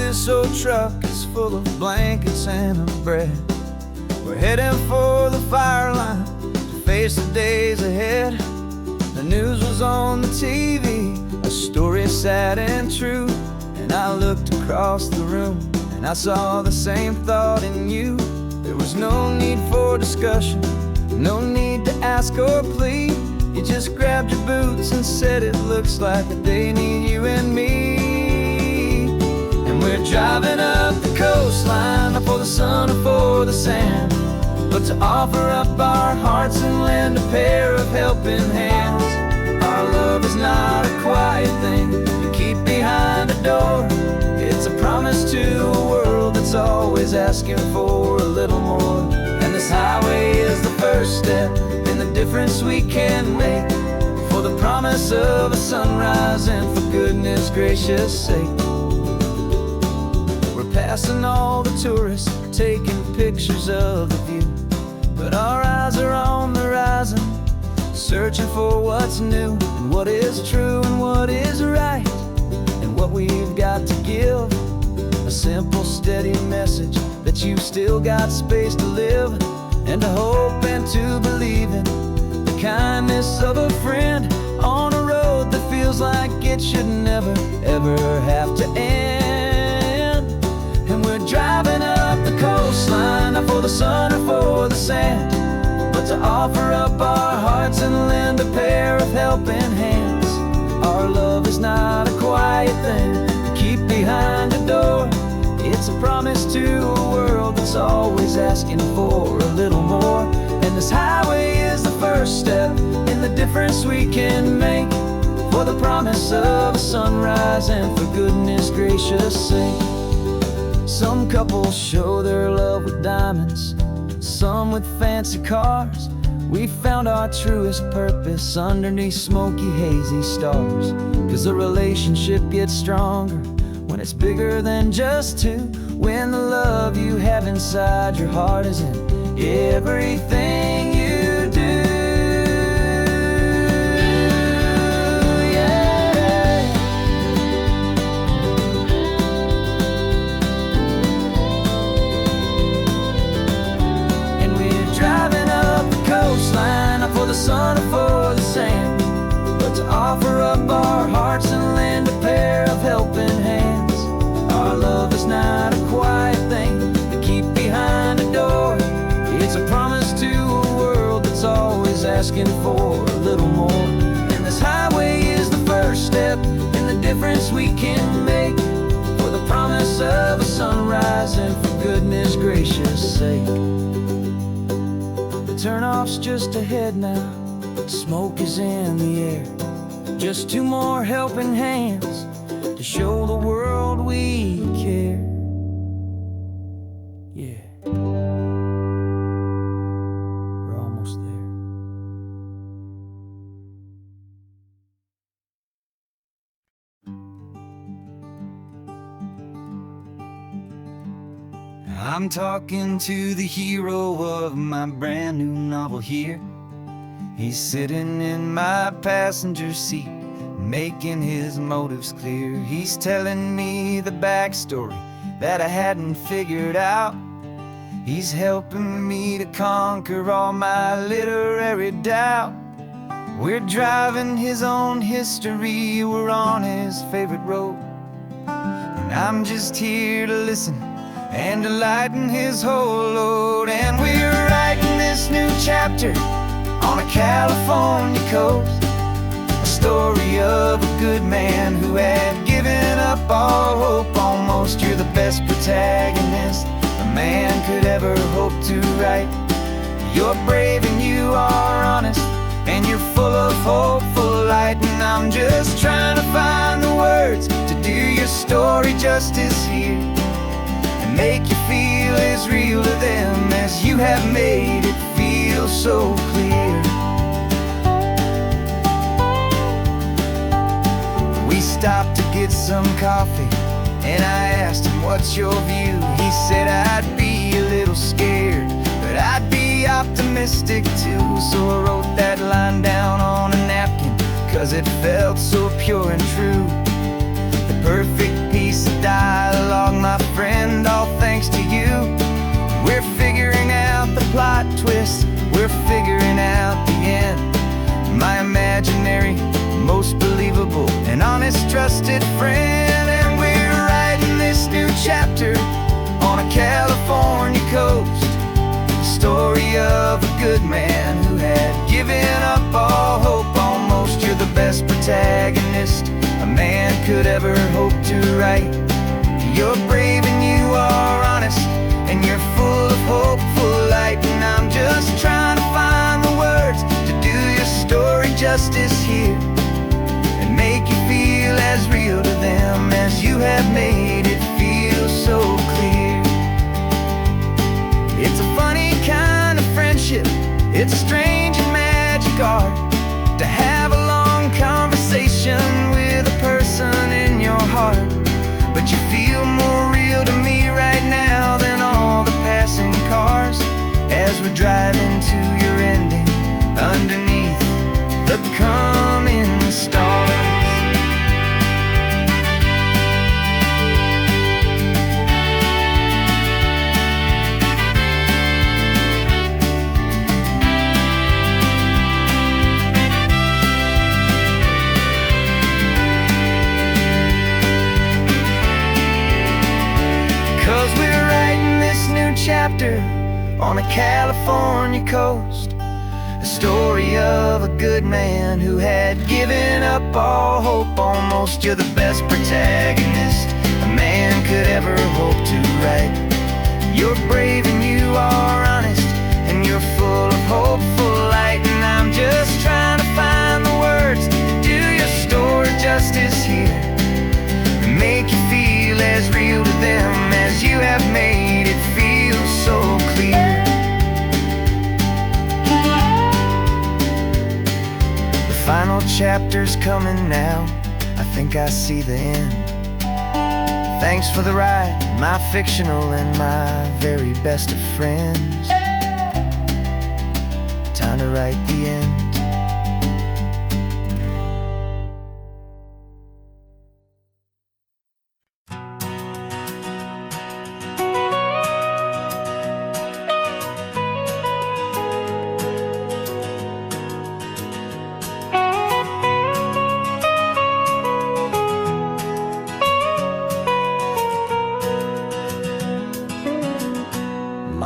this old truck is full of blankets and of bread. We're heading for the fire line to face the days ahead. The news was on the TV, a story sad and true. And I looked across the room and I saw the same thought in you. There was no need for discussion, no need to ask or plead. You just grabbed your boots and said it looks like they need you and me. And we're driving up the coastline, not for the sun or for the sand, but to offer up our hearts and lend a pair of helping hands. Our love is not a quiet thing you keep behind a door. It's a promise to a world that's always asking for a little more. And this highway is the first step in the difference we can make, for the promise of a sunrise and for goodness gracious sake. We're passing all the tourists, taking pictures of the view, but our eyes are on the horizon, searching for what's new and what is true and what is right, and what we've got to give. A simple, steady message that you've still got space to live, and to hope and to believe in the kindness of a friend on a road that feels like it should never, ever have to end. And we're driving up the coastline, not for the sun or for the sand, but to offer up our hearts and lend a pair of helping hands. Our love is not a quiet thing to keep behind a door. It's a promise to a world that's always asking for a little more. And this highway is the first step in the difference we can make, for the promise of a sunrise and for goodness gracious sake. Some couples show their love with diamonds, some with fancy cars. We found our truest purpose underneath smoky, hazy stars. 'Cause a relationship gets stronger when it's bigger than just two, when the love you have inside your heart is in everything you do. Yeah. And we're driving up the coastline, not for the sun or for the sand, but to offer up our hearts and lend a pair of helping hands. Our love is not a quiet thing to keep behind a door. It's a promise to a world that's always asking for a little more. And this highway is the first step in the difference we can make, for the promise of a sunrise and for goodness gracious sake. The turnoff's just ahead now, smoke is in the air. Just two more helping hands to show the world we care. Yeah, we're almost there. I'm talking to the hero of my brand new novel here. He's sitting in my passenger seat, making his motives clear. He's telling me the backstory that I hadn't figured out. He's helping me to conquer all my literary doubt. We're driving his own history, we're on his favorite road, and I'm just here to listen and to lighten his whole load. And we're writing this new chapter on a California coast, a story of a good man who had given up all hope almost. You're the best protagonist a man could ever hope to write. You're brave and you are honest, and you're full of hopeful light. And I'm just trying to find the words to do your story justice here, and make you feel as real to them as you have made it feel so clear. We stopped to get some coffee, and I asked him, what's your view? He said, I'd be a little scared, but I'd be optimistic too. So I wrote that line down on a napkin, 'cause it felt so pure and true. The perfect piece of dialogue imaginary, most believable and honest, trusted friend. And we're writing this new chapter on a California coast, the story of a good man who had given up all hope almost. You're the best protagonist a man could ever hope to write. You're brave and you are honest, and you're full of hopeful light. And I'm just trying to find the words to do your story justice here, and make you feel as real to them as you have made it feel so clear. It's a funny kind of friendship, it's a strange and magic art to have a long conversation with a person in your heart. But you feel more real to me right now than all the passing cars, as we're driving to your ending underneath the coming stars. 'Cause we're writing this new chapter on a California coast, a story of a good man who had given up all hope almost. You're the best protagonist a man could ever hope to write. You're brave and you are honest, and you're full of hopeful light. And I'm just trying to find the words to do your story justice here, and make you feel as real to them as you have made it feel so clear. The final chapter's coming now, I think I see the end. Thanks for the ride, my fictional and my very best of friends. Time to write the end.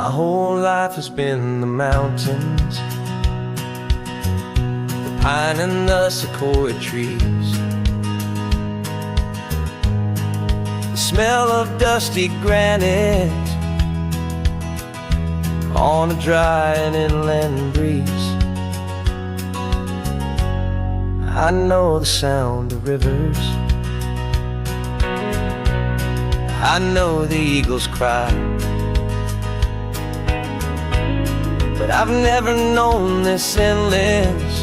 My whole life has been the mountains, the pine and the sequoia trees, the smell of dusty granite on a dry and inland breeze. I know the sound of rivers, I know the eagles cry, but I've never known this endless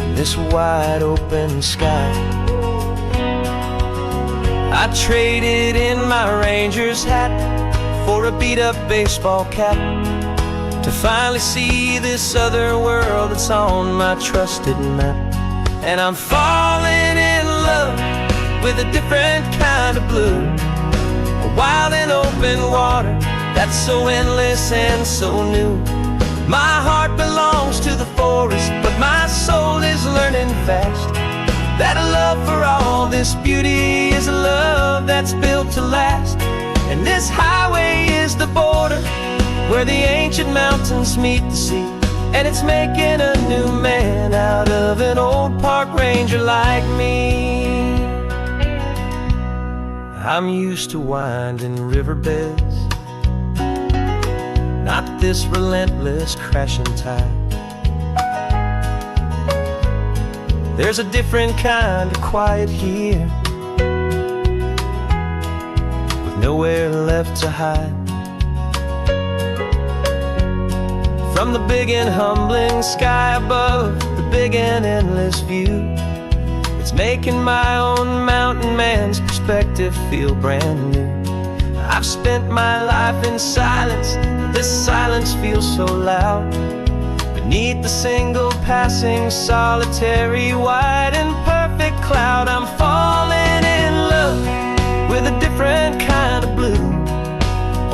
and this wide open sky. I traded in my Ranger's hat for a beat-up baseball cap to finally see this other world that's on my trusted map. And I'm falling in love with a different kind of blue, a wild and open water that's so endless and so new. My heart belongs to the forest, but my soul is learning fast that a love for all this beauty is a love that's built to last. And this highway is the border where the ancient mountains meet the sea, and it's making a new man out of an old park ranger like me. I'm used to winding riverbeds, not this relentless crashing tide. There's a different kind of quiet here, with nowhere left to hide. From the big and humbling sky above, the big and endless view, it's making my own mountain man's perspective feel brand new. I've spent my life in silence, this silence feels so loud. Beneath the single passing solitary white and perfect cloud, I'm falling in love with a different kind of blue,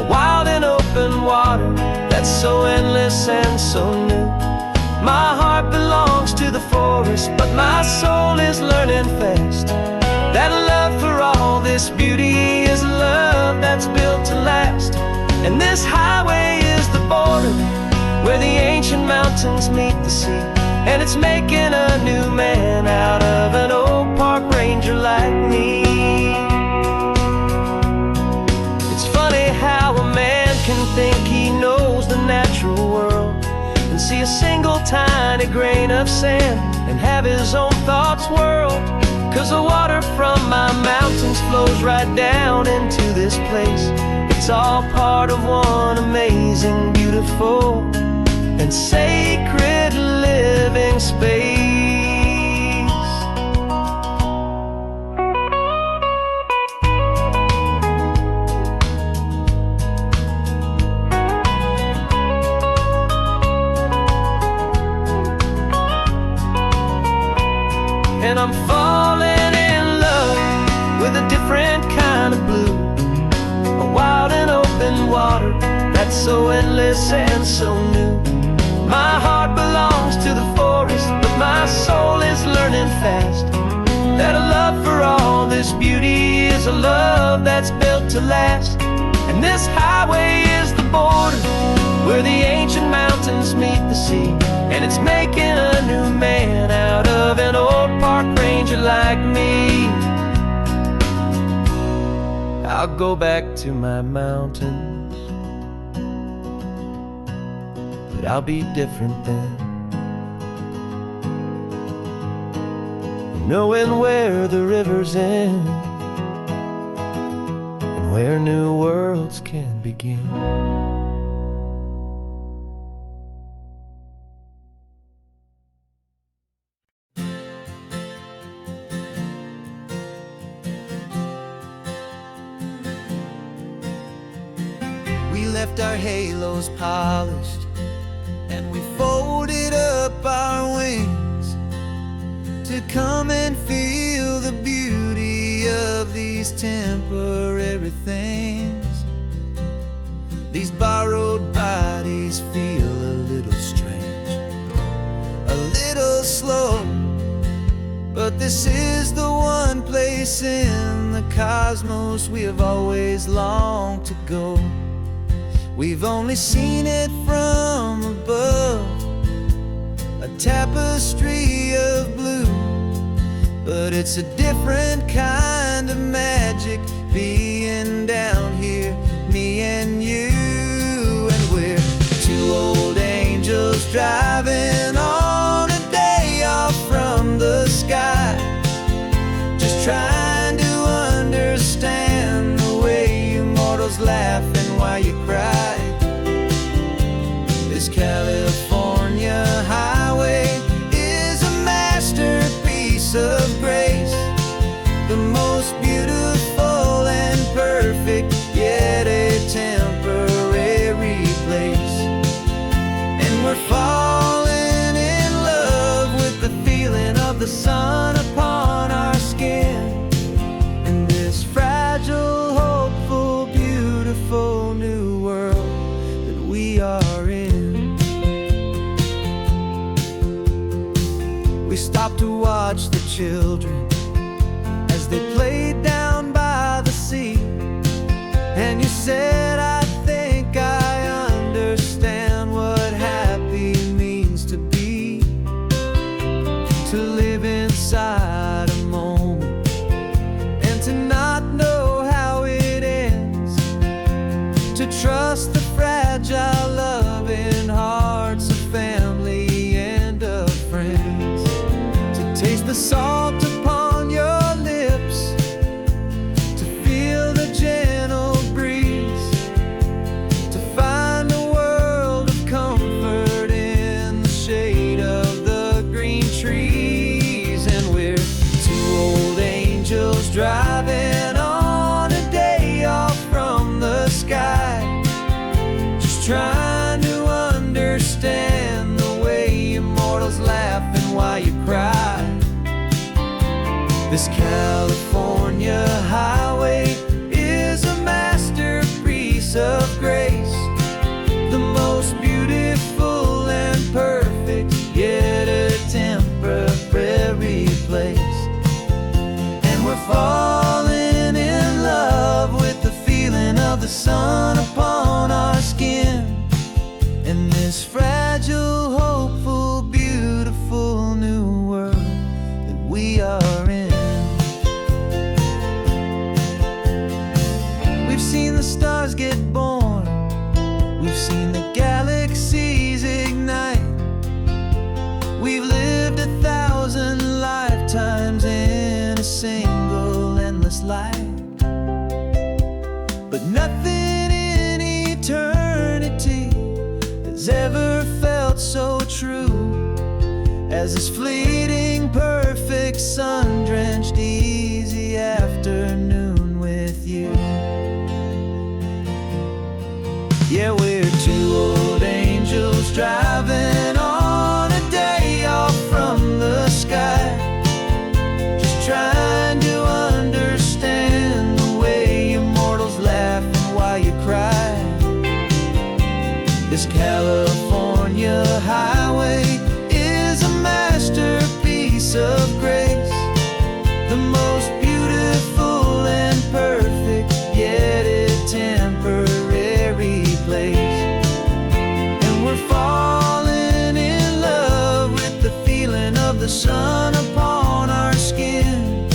a wild and open water that's so endless and so new. My heart belongs to the forest, but my soul is learning fast that love for all this beauty is a love that's built to last. And this highway is the border where the ancient mountains meet the sea, and it's making a new man out of an old park ranger like me. It's funny how a man can think he knows the natural world and see a single tiny grain of sand and have his own thoughts whirled. 'Cause the water from my mountains flows right down into this place. It's all part of one amazing, beautiful, and sacred living space. And I'm falling in love with a different kind of blue, a wild and open water that's so endless and so new. My heart belongs to the forest, but my soul is learning fast that a love for all this beauty is a love that's built to last. And this highway is the border where the ancient mountains meet the sea, and it's making a new man out of an old park ranger like me. I'll go back to my mountains, but I'll be different then, knowing where the rivers end and where new worlds can begin. We left our halos polished and we folded up our wings to come and feel the beauty of these temporary things. These borrowed bodies feel a little strange, a little slow, but this is the one place in the cosmos we have always longed to go. We've only seen it from above, a tapestry of blue, but it's a different kind of magic being down here, me and you. And we're two old angels driving on a day off from the sky, just trying to understand the way you mortals laugh and why you cry. This California highway is a masterpiece of grace, the most beautiful and perfect, yet a temporary place. And we're falling in love with the feeling of the sun upon our skin, in this fragile, hopeful, beautiful new world that we are in. We stopped to watch the children as they played down by the sea, and you said, I think I understand what happy means to be, to live inside a moment and to not know how it ends, to trust the fragile loving hearts of family and of friends, to taste the salt upon your lips, to feel the gentle breeze, to find a world of comfort in the shade of the green trees. And we're two old angels driving on a day off from the sky, just trying to understand the way you mortals laugh and why you cry. This California highway is a masterpiece of grace, the most beautiful and perfect, but nothing in eternity has ever felt so true as this fleeting, perfect, sun-drenched, easy afternoon with you. Yeah, we're two old angels driving on a day off from the sky, just trying to understand the way you mortals laugh and why you cry. This California highway is a masterpiece of grace, the most beautiful and perfect, yet a temporary place. And we're falling in love with the feeling of the sun upon our skin,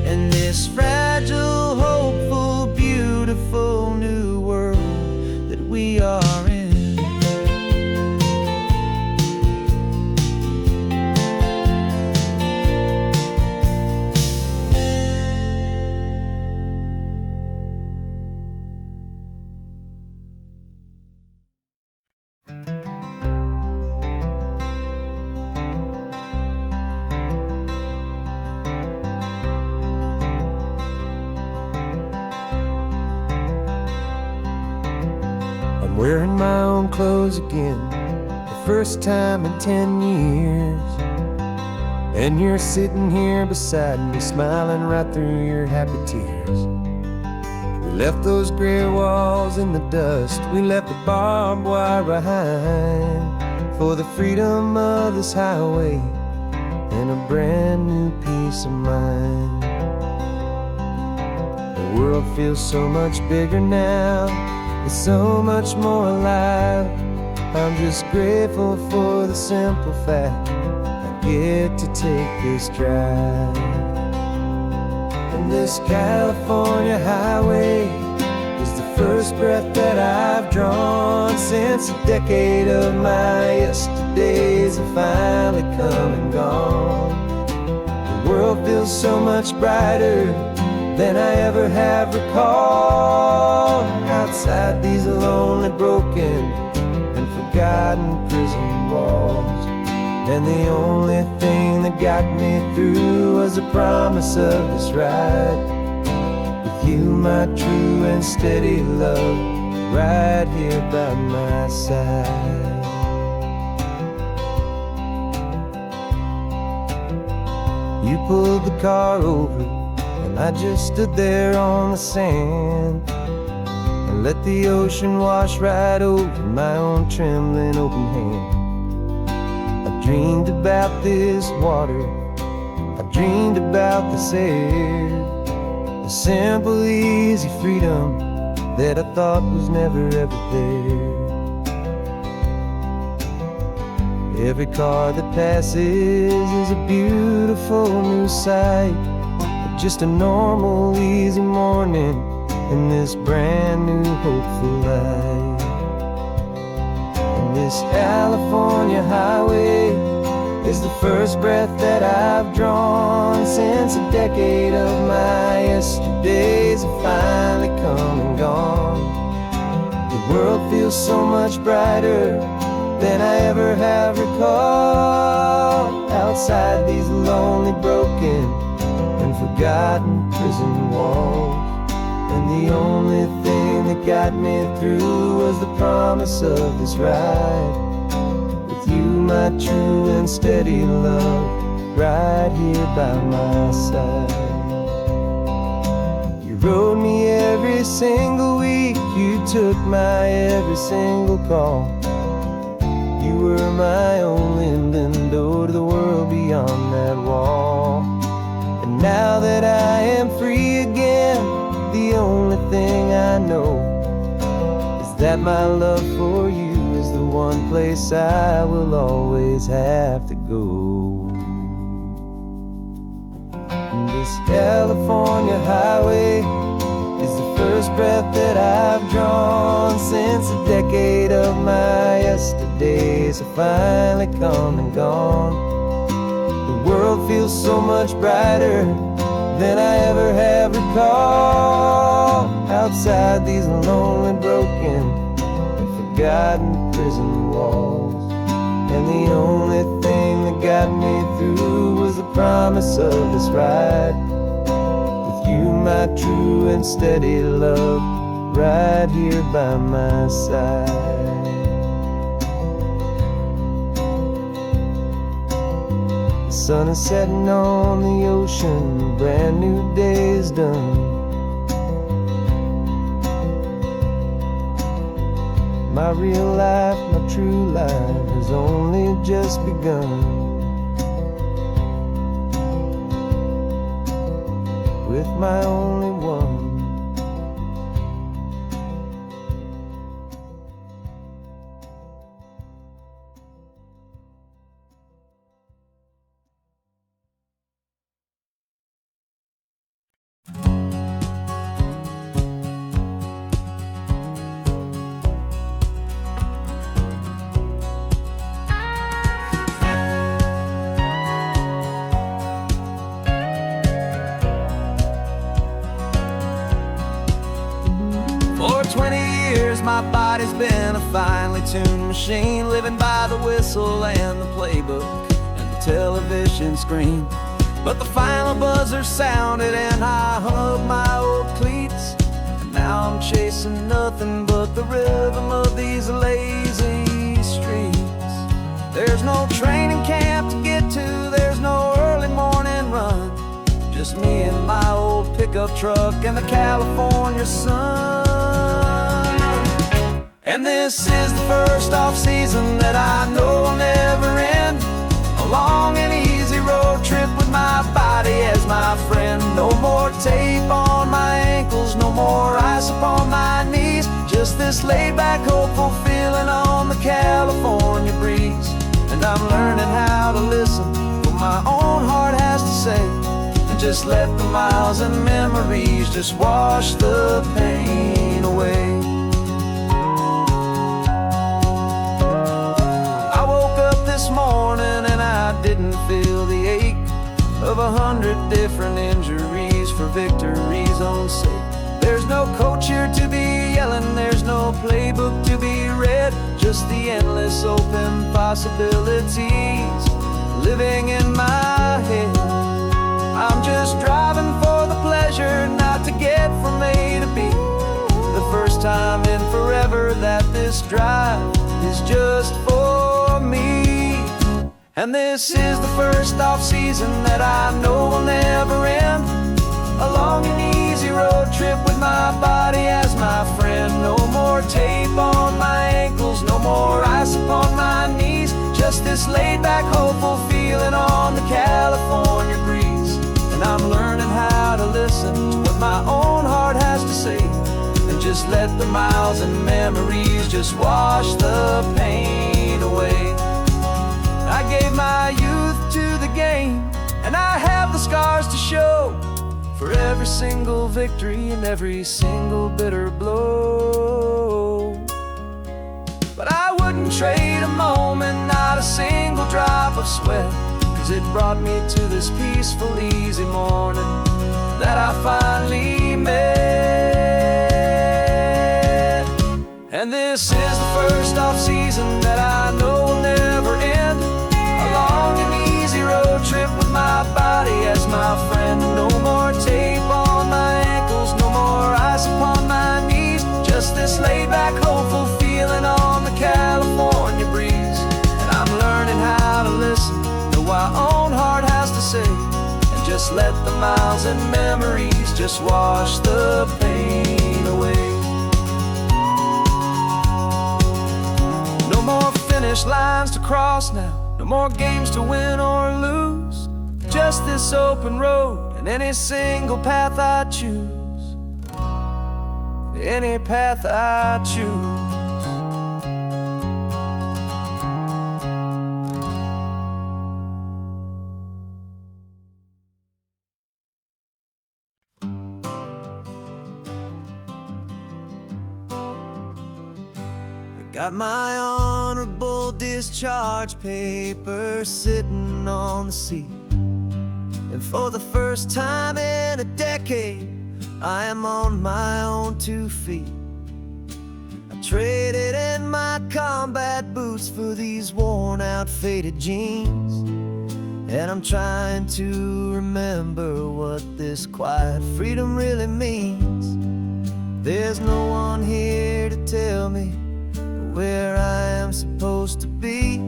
and this fragile, hopeful, beautiful new world that we are in. I'm wearing my own clothes again, the first time in 10 years. And you're sitting here beside me, smiling right through your happy tears. We left those gray walls in the dust, we left the barbed wire behind, for the freedom of this highway and a brand new peace of mind. The world feels so much bigger now, it's so much more alive. I'm just grateful for the simple fact I get to take this drive. And this California highway is the first breath that I've drawn since a decade of my yesterdays have finally come and gone. The world feels so much brighter than I ever have recalled. Outside these lonely, broken, and forgotten prison walls, and the only thing that got me through was the promise of this ride with you, my true and steady love, right here by my side. You pulled the car over, and I just stood there on the sand and let the ocean wash right over my own trembling open hand. I dreamed about this water, I dreamed about this air, the simple, easy freedom that I thought was never ever there. Every car that passes is a beautiful new sight, just a normal, easy morning in this brand new, hopeful life. And this California highway is the first breath that I've drawn since a decade of my yesterdays have finally come and gone. The world feels so much brighter than I ever have recalled. Outside these lonely, broken, and forgotten prison walls, and the only thing that got me through was the promise of this ride with you, my true and steady love, right here by my side. You rode me every single week, you took my every single call. You were my only window to the world beyond that wall. And now that I am free again, the only thing I know is that my love for you is the one place I will always have to go. And this California highway is the first breath that I've drawn since a decade of my yesterdays have finally come and gone. The world feels so much brighter than I ever have recalled. Outside these lonely, broken, and forgotten prison walls, and the only thing that got me through was the promise of this ride with you, my true and steady love, right here by my side. The sun is setting on the ocean, a brand new day is done. My real life, my true life has only just begun. With my only one. For 20 years my body's been a finely tuned machine, living by the whistle and the playbook and the television screen. But the final buzzer sounded and I hung up my old cleats, and now I'm chasing nothing but the rhythm of these lazy streets. There's no training camp to get to, there's no early morning run, just me and my old pickup truck and the California sun. And this is the first off-season that I know will never end, a long and easy road trip with my body as my friend. No more tape on my ankles, no more ice upon my knees, just this laid-back, hopeful feeling on the California breeze. And I'm learning how to listen what my own heart has to say, and just let the miles and memories just wash the pain away. I woke up this morning and I didn't feel the ache of 100 different injuries for victory's own sake. There's no coach here to be yelling, there's no playbook to be read, just the endless open possibilities living in my head. I'm just driving for the pleasure, not to get from A to B. The first time in forever that this drive is just for me. And this is the first off-season that I know will never end, a long and easy road trip with my body as my friend. No more tape on my ankles, no more ice upon my knees, just this laid-back, hopeful feeling on the California breeze. And I'm learning how to listen to what my own heart has to say, and just let the miles and memories just wash the pain away. I gave my youth to the game, and I have the scars to show for every single victory and every single bitter blow. But I wouldn't trade a moment, not a single drop of sweat, 'cause it brought me to this peaceful, easy morning that I finally met. And this is the first off-season that I know will never end, a long and easy road trip with my body as my friend. No more tape on my ankles, no more ice upon my knees, just this laid-back, hopeful feeling on the California breeze. And I'm learning how to listen to what my own heart has to say, and just let the miles and memories just wash the pain away. No more finish lines to cross now, no more games to win or lose, just this open road and any single path I choose, any path I choose. Got my honorable discharge paper sitting on the seat. And for the first time in a decade, I am on my own 2 feet. I traded in my combat boots for these worn out faded jeans, and I'm trying to remember what this quiet freedom really means. There's no one here to tell me where I am supposed to be,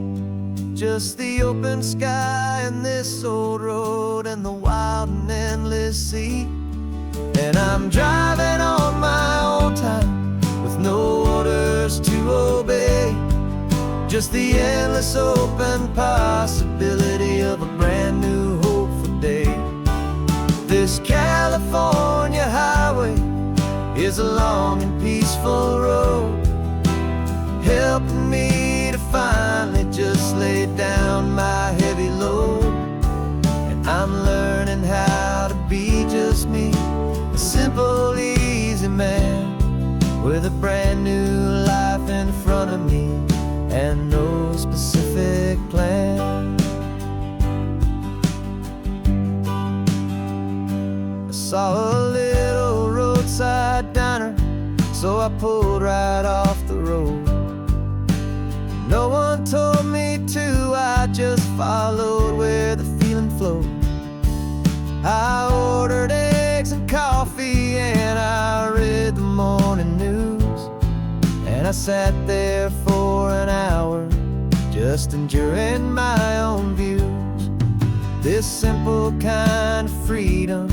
just the open sky and this old road and the wild and endless sea. And I'm driving on my own time with no orders to obey, just the endless open possibility of a brand new hopeful day. This California highway is a long and peaceful road, helping me to finally just lay down my heavy load. And I'm learning how to be just me, a simple, easy man with a brand new life in front of me and no specific plan. I saw a little roadside diner, so I pulled right off the road. No one told me to, I just followed where the feeling flowed. I ordered eggs and coffee and I read the morning news, and I sat there for an hour just enjoying my own views. This simple kind of freedom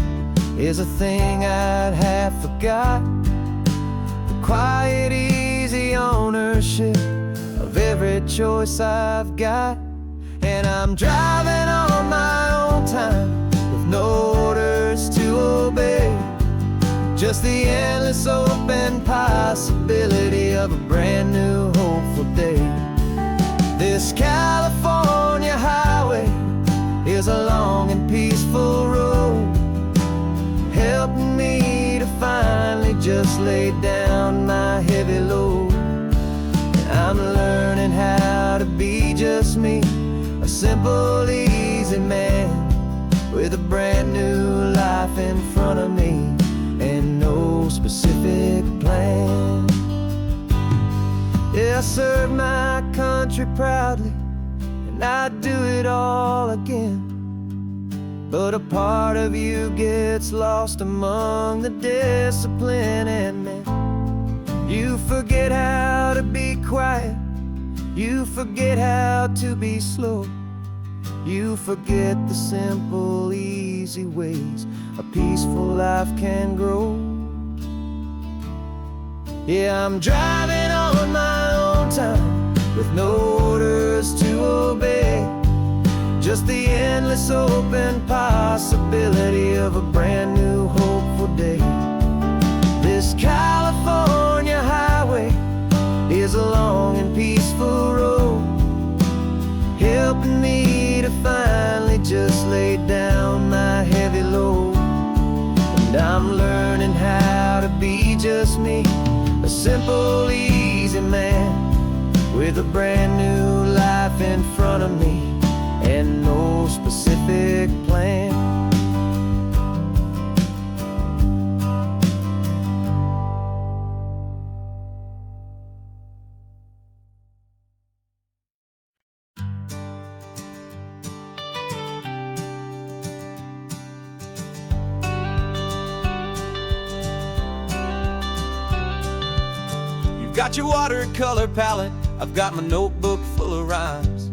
is a thing I'd half forgot, the quiet, easy ownership of every choice I've got. And I'm driving on my own time with no orders to obey, just the endless open possibility of a brand new hopeful day. This California highway is a long and peaceful road, helping me to finally just lay down my heavy load. And I'm learning how to be just me, a simple, easy man with a brand new life in front of me and no specific plan. Yeah, I serve my country proudly, and I'd do it all again. But a part of you gets lost among the discipline, and then you forget how to be quiet, you forget how to be slow, you forget the simple, easy ways a peaceful life can grow. Yeah, I'm driving on my own time with no orders to obey, just the endless open possibility of a brand new hopeful day. This California highway is a long and peaceful road, helping me to finally just lay down my heavy load. And I'm learning how to be just me, a simple, easy man with a brand new life in front of me and no specific plan. You've got your watercolor palette, I've got my notebook full of rhymes.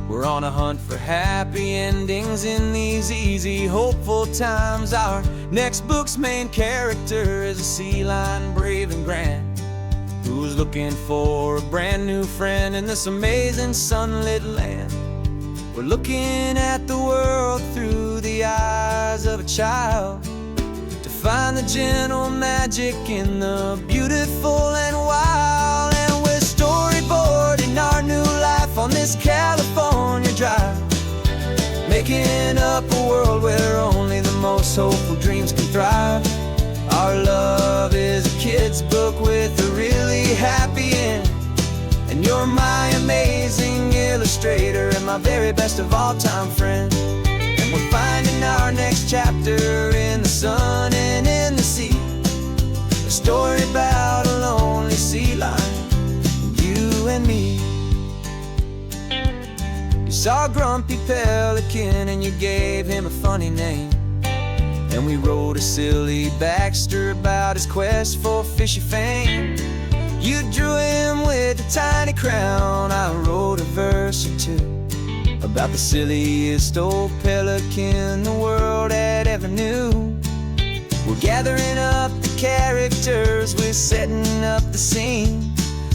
We're on a hunt for happy endings in these easy, hopeful times. Our next book's main character is a sea lion, brave and grand, who's looking for a brand new friend in this amazing sunlit land. We're looking at the world through the eyes of a child, to find the gentle magic in the beautiful and wild. And we're storyboarding our new life on this California drive, making up a world where only the most hopeful dreams can thrive. Our love is a kid's book with a really happy end, and you're my amazing illustrator and my very best of all time friend. And we're finding saw Grumpy Pelican and you gave him a funny name. And we wrote a silly Baxter about his quest for fishy fame. You drew him with a tiny crown. I wrote a verse or two about the silliest old pelican the world had ever knew. We're gathering up the characters, we're setting up the scene,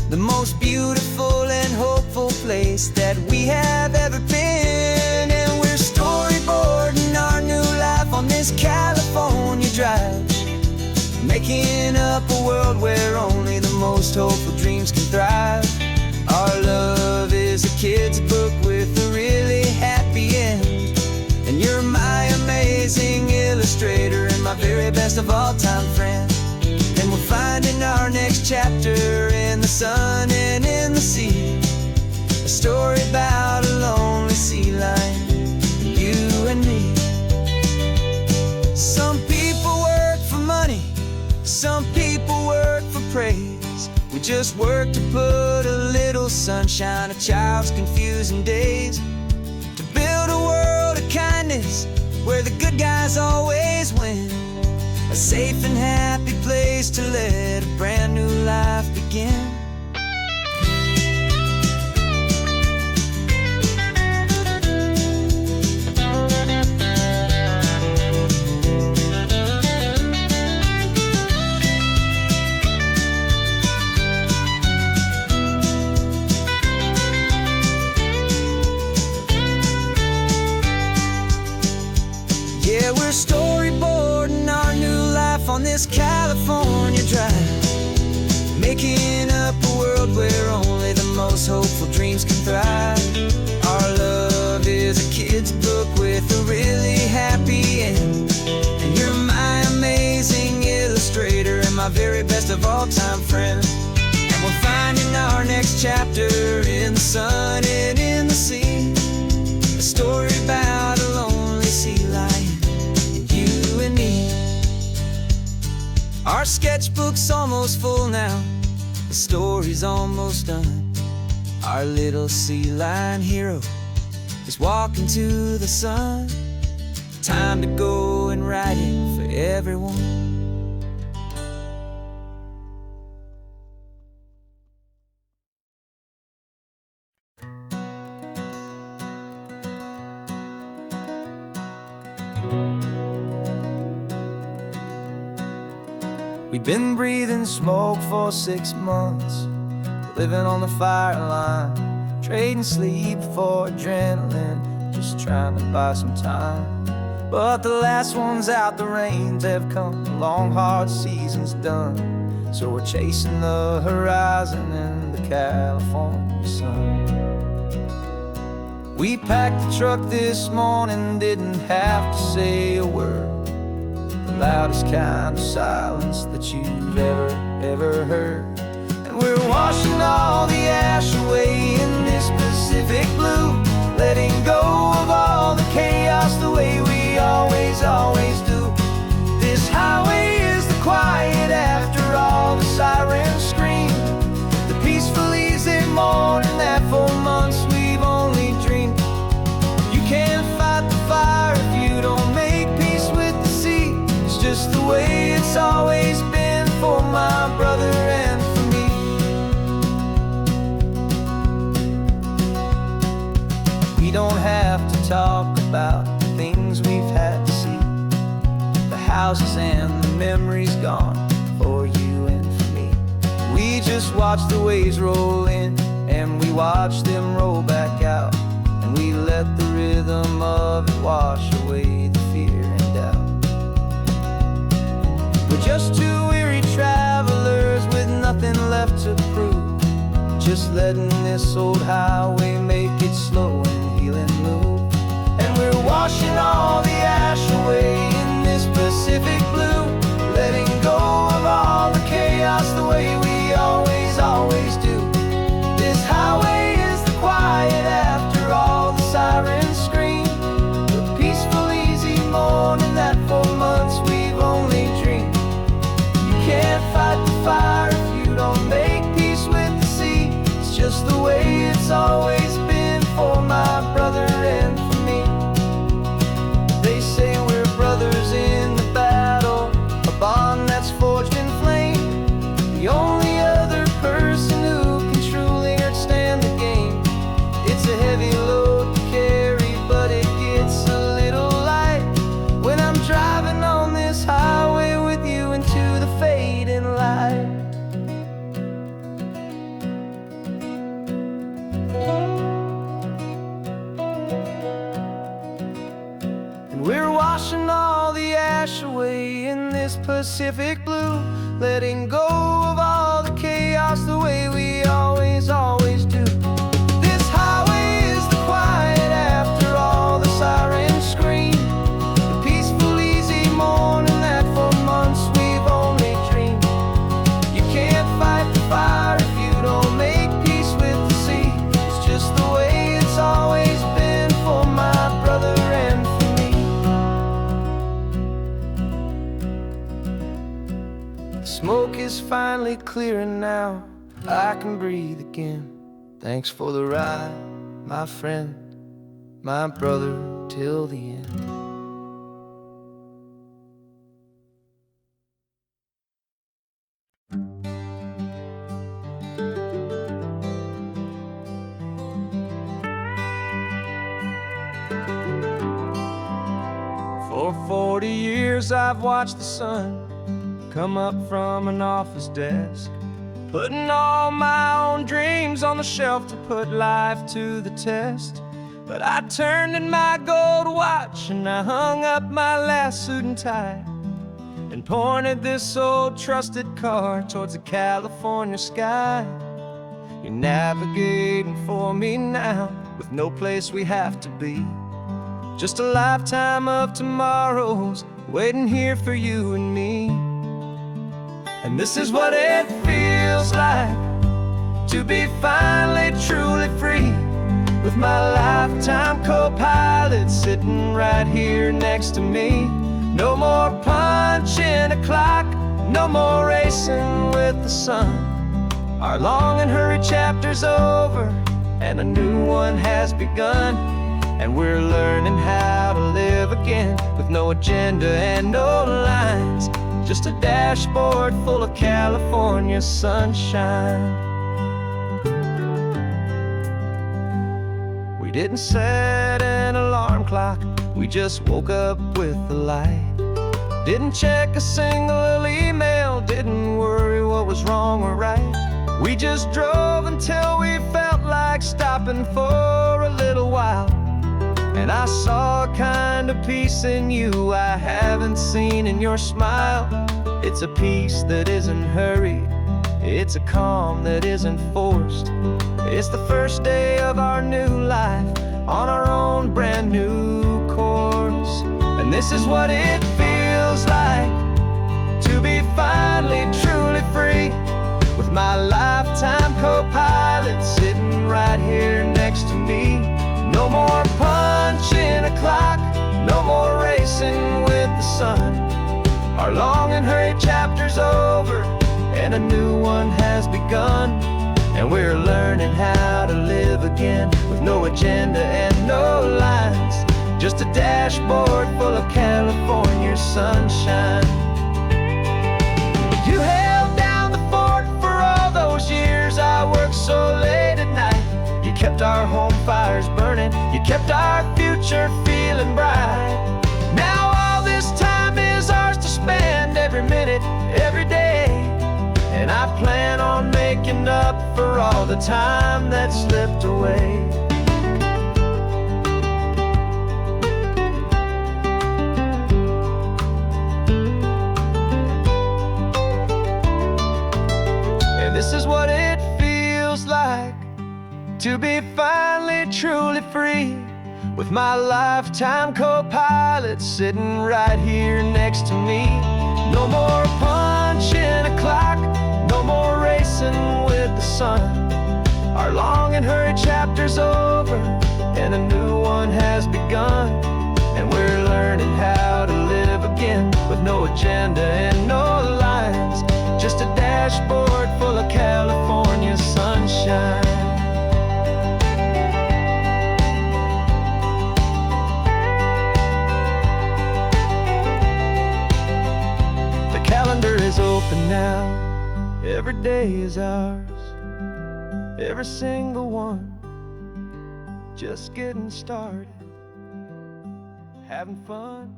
the most beautiful and hopeful place that we have ever been. And we're storyboarding our new life on this California drive, making up a world where only the most hopeful dreams can thrive. Our love is a kid's book with a really happy end, and you're my amazing illustrator and my very best of all time friend. And we're finding our next chapter in the sun and in the sea, a story about a lonely sea lion, you and me. Some people work for money, some people work for praise. We just work to put a little sunshine in a child's confusing days, to build a world of kindness where the good guys always win, a safe and happy place to let a brand new life begin. Yeah, we're storyboarding our new life on this California drive, making up a world where only the most hopeful dreams can thrive. Our love is a kid's book with a really happy end, and you're my amazing illustrator and my very best of all time friend. And we're finding our next chapter in the sun and in the sea, a story about a lonely sea lion, you and me. Our sketchbook's almost full now, the story's almost done. Our little sea lion hero is walking to the sun. Time to go and write it for everyone. We've been breathing smoke for 6 months, living on the fire line, trading sleep for adrenaline, just trying to buy some time. But the last one's out, the rains have come, the long hard season's done, so we're chasing the horizon in the California sun. We packed the truck this morning, didn't have to say a word, the loudest kind of silence that you've ever heard. And we're washing all the ash away in this Pacific blue, letting go of all the chaos the way we always do. This highway is the quiet after all the sirens scream, the peaceful easy morning that for months we've only dreamed. You can't fight the fire if you don't make peace with the sea. It's just the way it's always been for my brother and for me. We don't have to talk about the things we've had to see, the houses and the memories gone for you and for me. We just watch the waves roll in and we watch them roll back out, and we let the rhythm of it wash away the fear and doubt. We're just two weary travelers with nothing left to prove, just letting this old highway make it slow and healing move. And we're washing all the ash away in this Pacific blue, letting go of all the chaos the way we always do. This highway is the quiet after all the sirens scream, the peaceful easy morning that for months we've only dreamed. You can't fight the fire if you don't make peace with the sea. It's just the way it's always been for my We're washing all the ash away in this Pacific blue, letting go of all the chaos the way we always do. This highway is the quiet after all the sirens scream, the peaceful, easy morning that for months we've only dreamed. You can't fight the fire if you don't make peace with the sea. It's just the way it's always been for my brother and for me. The smoke is finally clearing now, I can breathe again. Thanks for the ride, my friend, my brother, till the end. For 40 years I've watched the sun come up from an office desk, putting all my own dreams on the shelf to put life to the test. But I turned in my gold watch and I hung up my last suit and tie, and pointed this old trusted car towards the California sky. You're navigating for me now, with no place we have to be. Just a lifetime of tomorrows waiting here for you and me. And this is what it feels like to be finally truly free, with my lifetime co-pilot sitting right here next to me. No more punching a clock, no more racing with the sun. Our long and hurried chapter's over and a new one has begun. And we're learning how to live again, with no agenda and no lines, just a dashboard full of California sunshine. We didn't set an alarm clock, we just woke up with the light. Didn't check a single email, didn't worry what was wrong or right. We just drove until we felt like stopping for a little while. And I saw a kind of peace in you I haven't seen in your smile. It's a peace that isn't hurried, it's a calm that isn't forced. It's the first day of our new life on our own brand new course. And this is what it feels like to be finally truly free, with my lifetime co-pilot sitting right here next to me. No more punching a clock, no more racing with the sun. Our long and hurried chapter's over and a new one has begun. And we're learning how to live again, with no agenda and no lines, just a dashboard full of California sunshine. You held down the fort for all those years I worked so late at night. You kept our home fires burning, you kept our future feeling bright. Now all this time is ours to spend, every minute, every day. And I plan on making up for all the time that slipped away. And this is what it feels like to be finally truly free, with my lifetime co-pilot sitting right here next to me. No more punching a clock, no more racing with the sun. Our long and hurried chapter's over and a new one has begun. And we're learning how to live again, with no agenda and no lines, just a dashboard full of California sunshine. Calendar is open now, every day is ours, every single one, just getting started, having fun.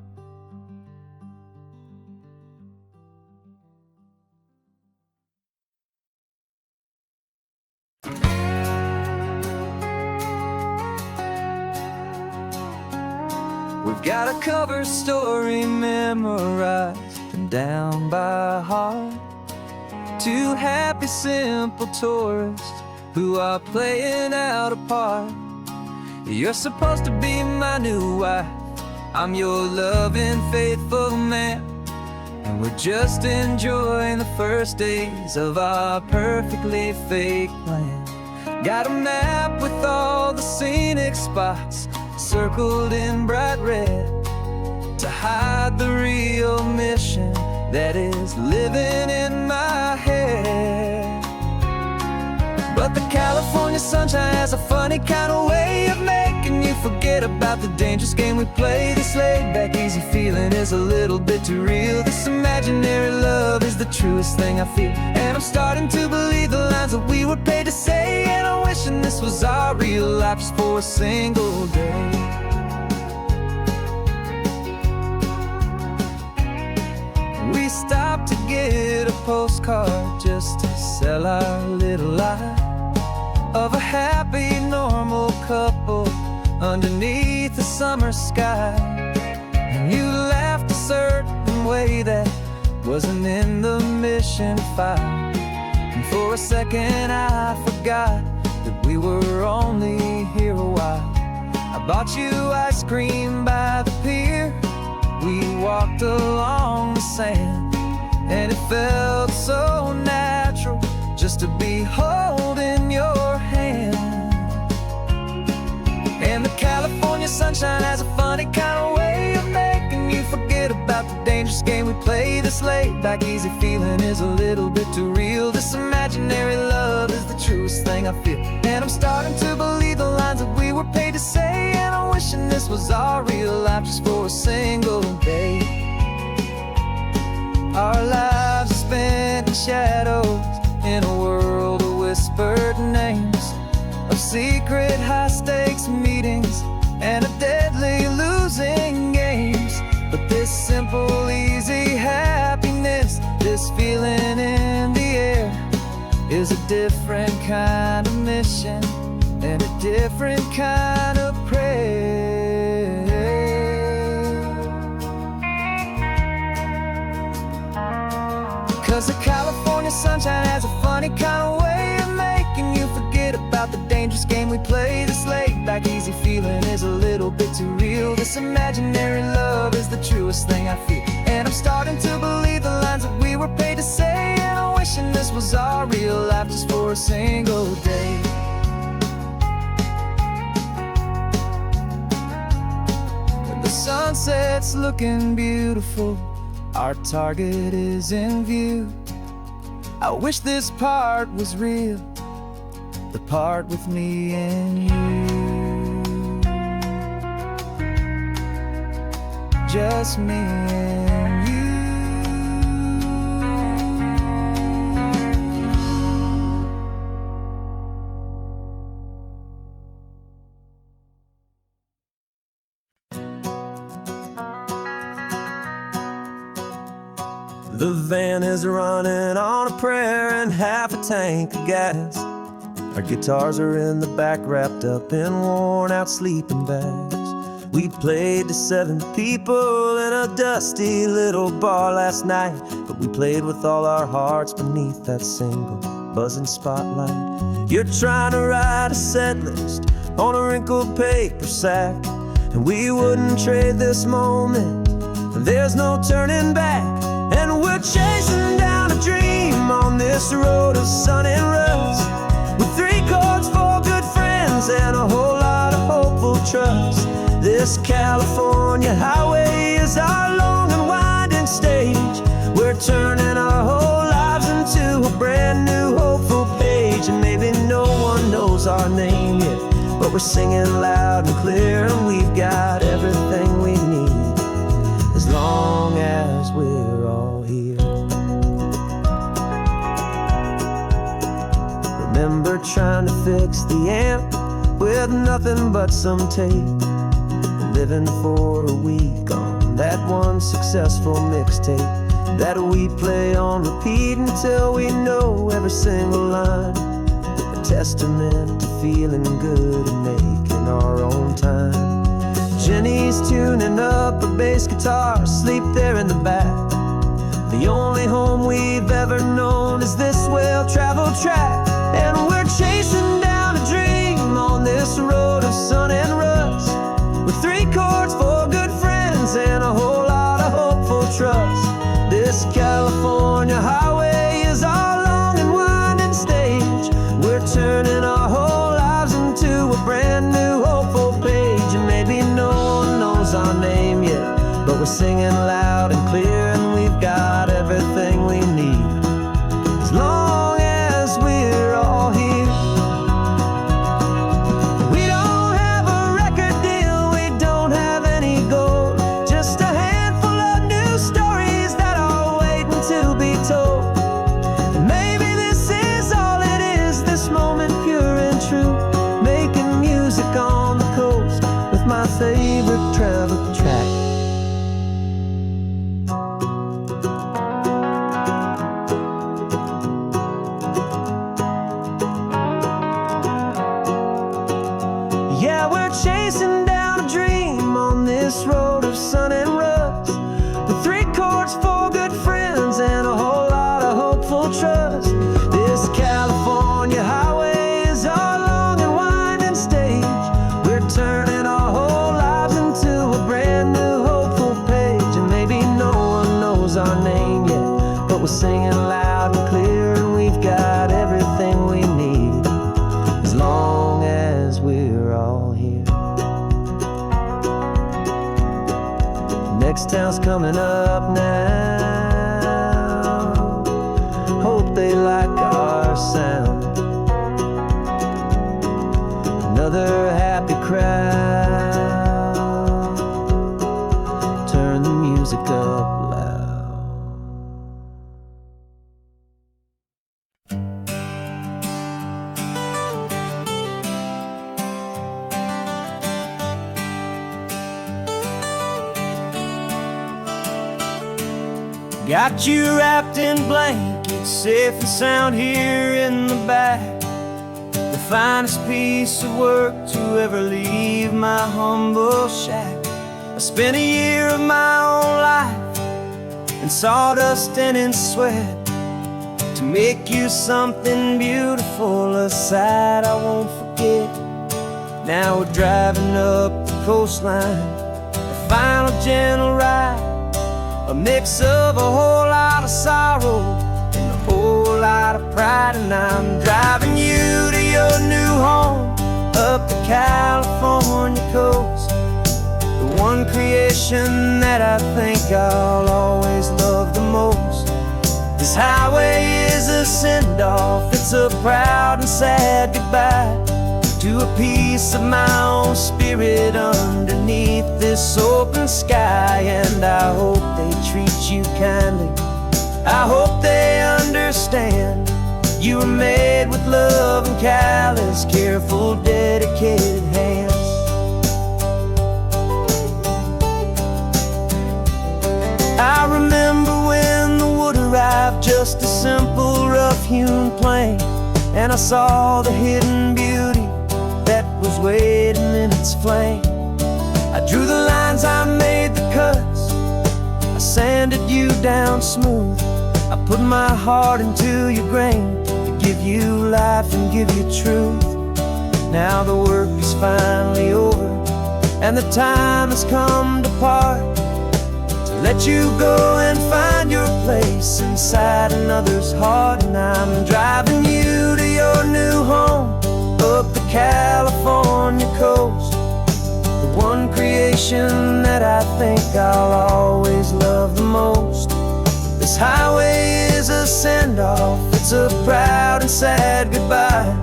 We've got got a cover story memorized and down by heart. Two happy, simple tourists who are playing out a part. You're supposed to be my new wife, I'm your loving, faithful man, and we're just enjoying the first days of our perfectly fake plan. Got a map with all the scenic spots circled in bright red to hide the real mission that is living in my head. But the California sunshine has a funny kind of way of making you forget about the dangerous game we play. This laid-back, easy feeling is a little bit too real. This imaginary love is the truest thing I feel, and I'm starting to believe the lines that we were paid to say. And I'm wishing this was our real life just for a single day. We stopped to get a postcard just to sell our little lie of a happy, normal couple underneath the summer sky. And you laughed a certain way that wasn't in the mission file, and for a second I forgot that we were only here a while. I bought you ice cream by the pier, we walked along the sand, and it felt so natural just to be holding your hand. And the California sunshine has a funny kind of way of making you forget about the dangerous game we play. This laid-back, easy feeling is a little bit too real. This imaginary love is the truest thing I feel, and I'm starting to believe the lines that we were paid to say. And I'm wishing this was our real life just for a single day. Our lives are spent in shadows, in a world of whispered names, of secret high-stakes meetings and of deadly losing games. But this simple, easy happiness, this feeling in the air, is a different kind of mission and a different kind of prayer. 'Cause the California sunshine has a funny kind of way of making you forget about the dangerous game we play. This laid-back, easy feeling is a little bit too real. This imaginary love is the truest thing I feel, and I'm starting to believe the lines that we were paid to say. And I'm wishing this was our real life just for a single day. When the sunset's looking beautiful, our target is in view. I wish this part was real, the part with me and you. Just me and you. The van is running on a prayer and half a tank of gas. Our guitars are in the back, wrapped up in worn-out sleeping bags. We played to 7 people in a dusty little bar last night, but we played with all our hearts beneath that single buzzing spotlight. You're trying to write a set list on a wrinkled paper sack, and we wouldn't trade this moment. There's no turning back, and we're chasing down a dream on this road of sun and rust, with 3 chords, 4 good friends, and a whole lot of hopeful trust. This California highway is our long and winding stage. We're turning our whole lives into a brand new hopeful page. And maybe no one knows our name yet, but we're singing loud and clear, and we've got everything we need, as long as we're all here. Remember trying to fix the amp with nothing but some tape, living for a week on that one successful mixtape that we play on repeat until we know every single line. A testament to feeling good and making our own time. Jenny's tuning up her bass guitar, asleep there in the back. The only home we've ever known is this well-traveled track. And we're chasing down a dream on this road of sun and rust, with 3 chords for good friends and a whole lot of hopeful trust. This California highway is our long and winding stage. We're turning our whole lives into a brand new hopeful page. And maybe no one knows our name yet, but we're singing loud and clear, and we've got everything we need, as long as we're all here. We don't have a record deal, we don't have any gold, just a handful of new stories that are waiting to be told. And maybe this is all it is, this moment pure and true, making music on the coast with my favorite travel track. Yeah, we're chasing down a dream on this road of sun and rust, with 3 chords for good friends and a whole lot of hopeful trust. This California highway is our long and winding stage. We're turning our whole lives into a brand new hopeful page. And maybe no one knows our name yet, but we're singing loud and clear, and we've got everything we need, as long as we're all here. Next town's coming up now, hope they like our sound. Another happy crowd, turn the music up loud. Got you wrapped in blankets, safe and sound here in the back. The finest piece of work to ever leave my humble shack. I spent a year of my own life in sawdust and in sweat to make you something beautiful, a sight I won't forget. Now we're driving up the coastline, the final gentle ride, a mix of a whole lot of sorrow and a whole lot of pride. And I'm driving you to your new home up the California coast, the one creation that I think I'll always love the most. This highway is a send-off, it's a proud and sad goodbye to a piece of my own spirit underneath this open sky. And I hope they treat you kindly, I hope they understand you were made with love and callous, careful, dedicated hands. I remember when the wood arrived, just a simple rough-hewn plank, and I saw the hidden beauty that was waiting in its flame. I drew the lines, I made the cuts, I sanded you down smooth. I put my heart into your grain to give you life and give you truth. Now the work is finally over, and the time has come to part, to let you go and find your place inside another's heart. And I'm driving you to your new home up the California coast, the one creation that I think I'll always love the most. This highway is a send-off, it's a proud and sad goodbye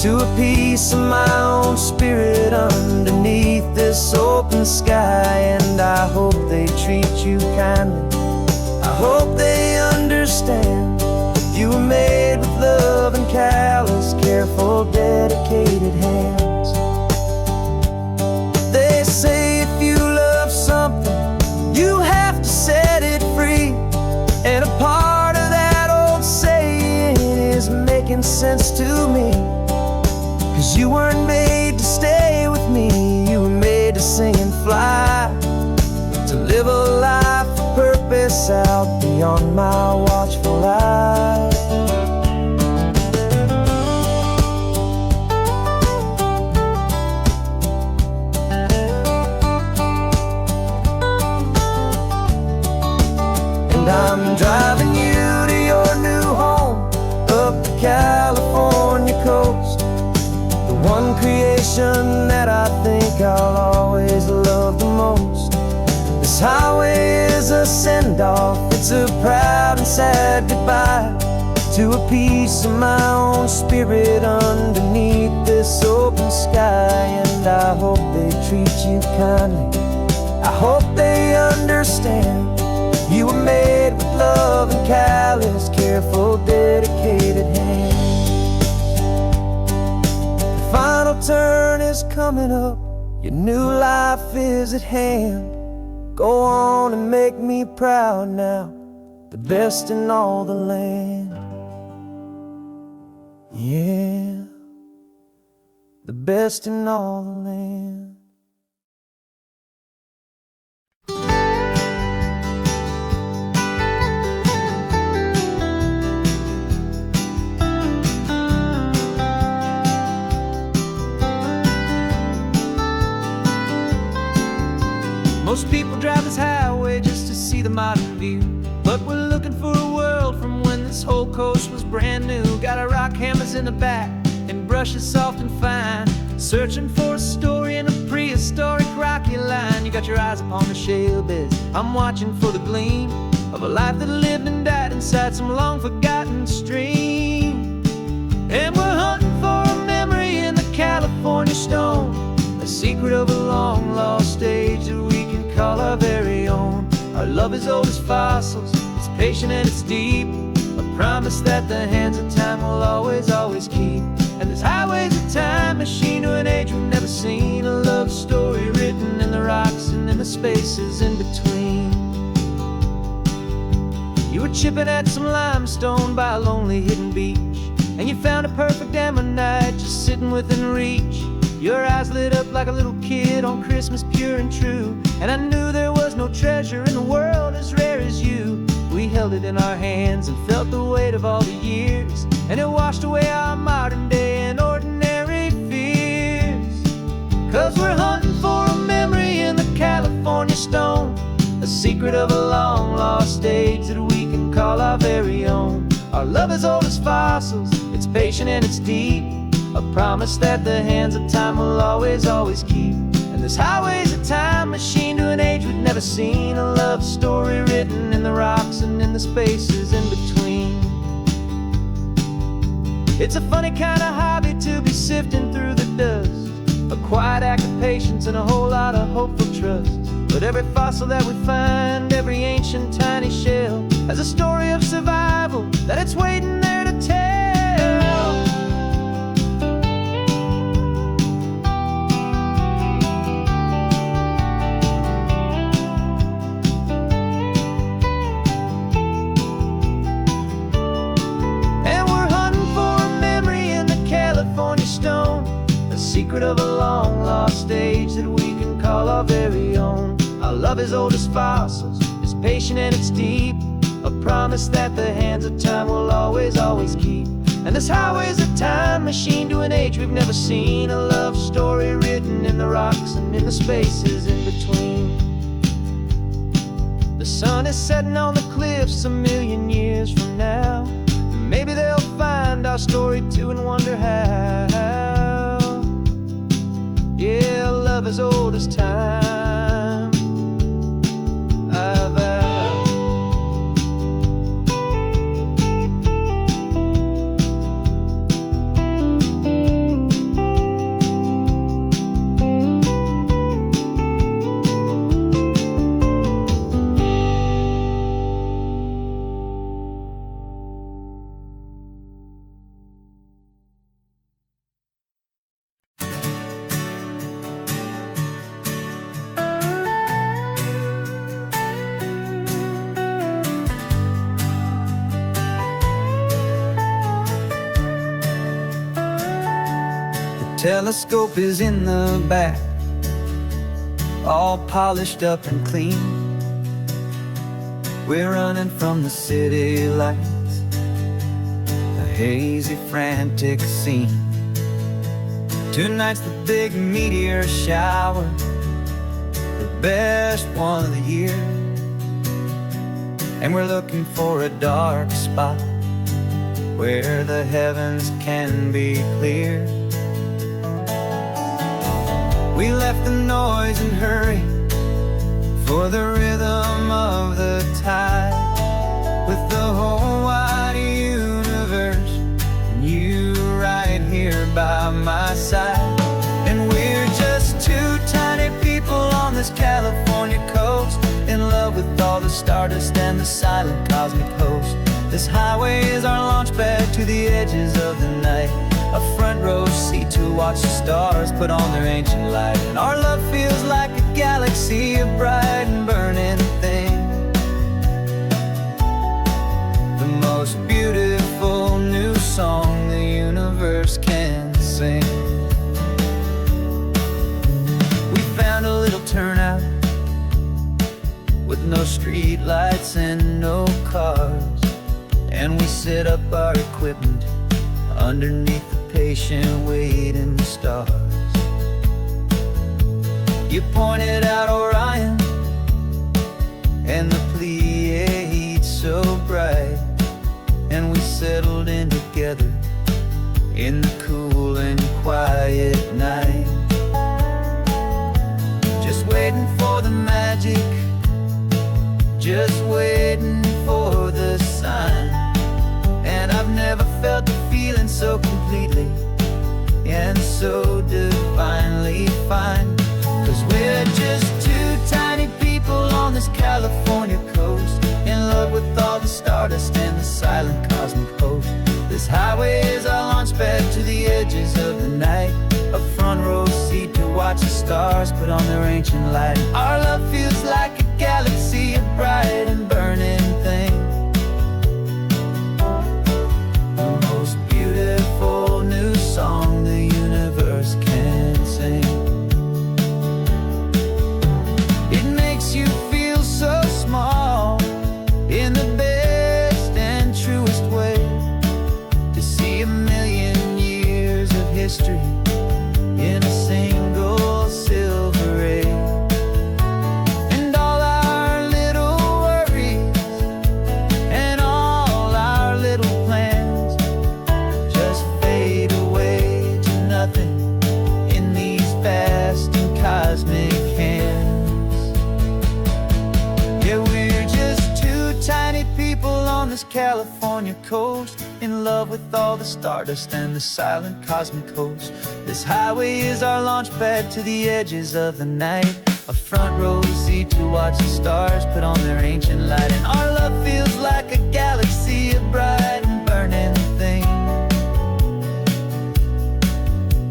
to a piece of my own spirit underneath this open sky. And I hope they treat you kindly, I hope they understand you were made with love and callous, careful, dedicated hands. They say if you love something, you have to set it free. And a part of that old saying is making sense to me, 'cause you weren't made to stay with me, you were made to sing and fly live a life of purpose out beyond my watchful eyes. And I'm driving you to your new home up the California coast, the one creation that I think I'll always love the most. This highway is a send-off, it's a proud and sad goodbye to a piece of my own spirit underneath this open sky. And I hope they treat you kindly, I hope they understand you were made with love and callous, careful, dedicated hands. The final turn is coming up, your new life is at hand. Go on and make me proud now, the best in all the land. Yeah, the best in all the land. Most people drive this highway just to see the modern view, but we're looking for a world from when this whole coast was brand new. Got our rock hammers in the back and brushes soft and fine, searching for a story in a prehistoric rocky line. You got your eyes upon the shale beds, I'm watching for the gleam of a life that lived and died inside some long forgotten stream. And we're hunting for a memory in the California stone, a secret of a long lost age that we can call our very own. Our love is old as fossils, it's patient and it's deep, a promise that the hands of time will always, always keep. And this highway's a time machine to an age we've never seen, a love story written in the rocks and in the spaces in between. You were chipping at some limestone by a lonely hidden beach, and you found a perfect ammonite just sitting within reach. Your eyes lit up like a little kid on Christmas, pure and true, and I knew there was no treasure in the world as rare as you. We held it in our hands and felt the weight of all the years, and it washed away our modern day and ordinary fears. 'Cause we're hunting for a memory in the California stone, a secret of a long lost age that we can call our very own. Our love is old as fossils, it's patient and it's deep, a promise that the hands of time will always, always keep. And this highway's a time machine to an age we've never seen, a love story written in the rocks and in the spaces in between. It's a funny kind of hobby to be sifting through the dust, a quiet act of patience and a whole lot of hopeful trust. But every fossil that we find, every ancient tiny shell, has a story of survival that it's waiting there to tell. Secret of a long lost age that we can call our very own. Our love is old as fossils, it's patient and it's deep, a promise that the hands of time will always, always keep. And this highway's a time machine to an age we've never seen, a love story written in the rocks and in the spaces in between. The sun is setting on the cliffs a million years from now, maybe they'll find our story too and wonder how. Yeah, love as old as time, I vow. Telescope is in the back, all polished up and clean. We're running from the city lights, a hazy, frantic scene. Tonight's the big meteor shower, the best one of the year. And we're looking for a dark spot where the heavens can be clear. We left the noise and hurry for the rhythm of the tide, with the whole wide universe and you right here by my side. And we're just two tiny people on this California coast, in love with all the stardust and the silent cosmic host. This highway is our launch pad to the edges of the night, a front row seat to watch the stars put on their ancient light. And our love feels like a galaxy, a bright and burning thing, the most beautiful new song the universe can sing. We found a little turnout with no street lights and no cars, and we set up our equipment underneath the patient waiting stars. You pointed out Orion and the Pleiades so bright, and we settled in together in the cool and quiet night, just waiting for the magic, just waiting for the sign. And I've never felt the feeling so completely and so divinely fine, 'cause we're just two tiny people on this California coast, in love with all the stardust and the silent cosmic host. This highway is our launch pad to the edges of the night, a front row seat to watch the stars put on their ancient light. Our love feels like a galaxy, a bright and burning thing, the most beautiful new song the universe can sing. It makes you feel so small in the best and truest way, to see a million years of history in a single silver ray. And all our little worries and all our little plans just fade away to nothing in these vast and cosmic hands. Yeah, we're just two tiny people on this California coast, in love with all the stardust and the silent cosmic host. This highway is our launch pad to the edges of the night, a front row seat to watch the stars put on their ancient light. And our love feels like a galaxy, a bright and burning thing,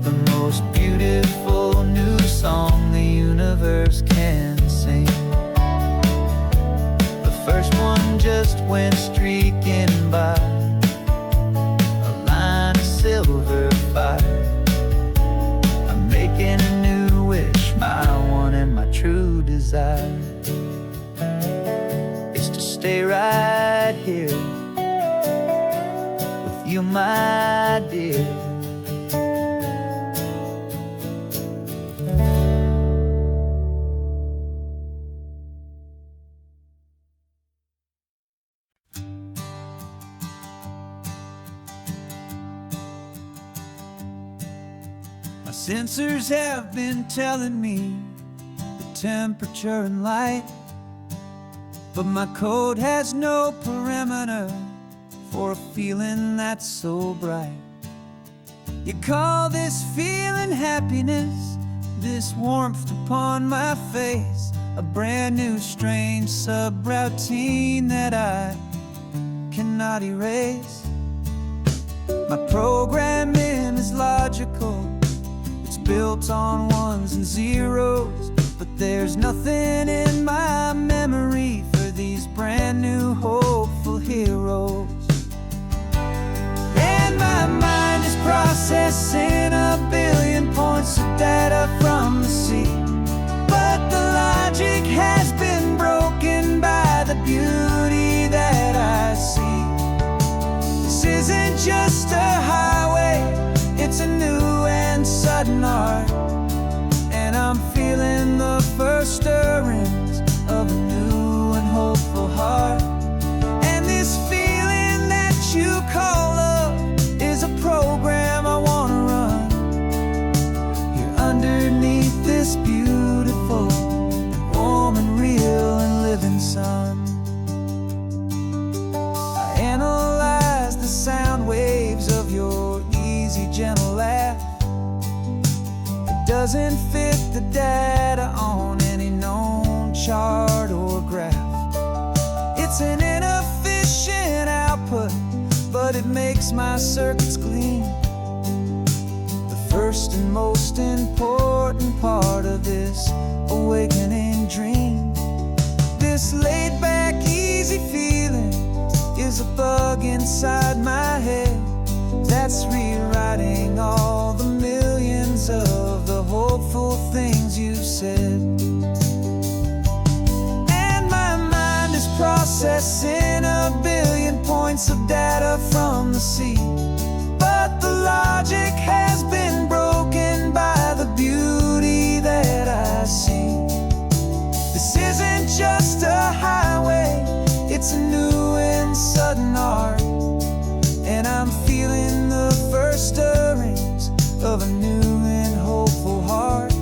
the most beautiful new song the universe can sing. The first one just went streaking by, a line of silver fire. I'm making a new wish, my one and my true desire is to stay right here with you, my dear. My sensors have been telling me the temperature and light, but my code has no perimeter for a feeling that's so bright. You call this feeling happiness, this warmth upon my face, a brand new strange subroutine that I cannot erase. My programming is logical, built on ones and zeros, but there's nothing in my memory for these brand new hopeful heroes. And my mind is processing a billion points of data from the sea, but the logic has been broken by the beauty and most important part of this awakening dream. This laid-back, easy feeling is a bug inside my head that's rewriting all the millions of the hopeful things you said. And my mind is processing a billion points of data from the sea, but the logic has been broken by the beauty that I see. This isn't just a highway, it's a new and sudden art, and I'm feeling the first stirrings of a new and hopeful heart.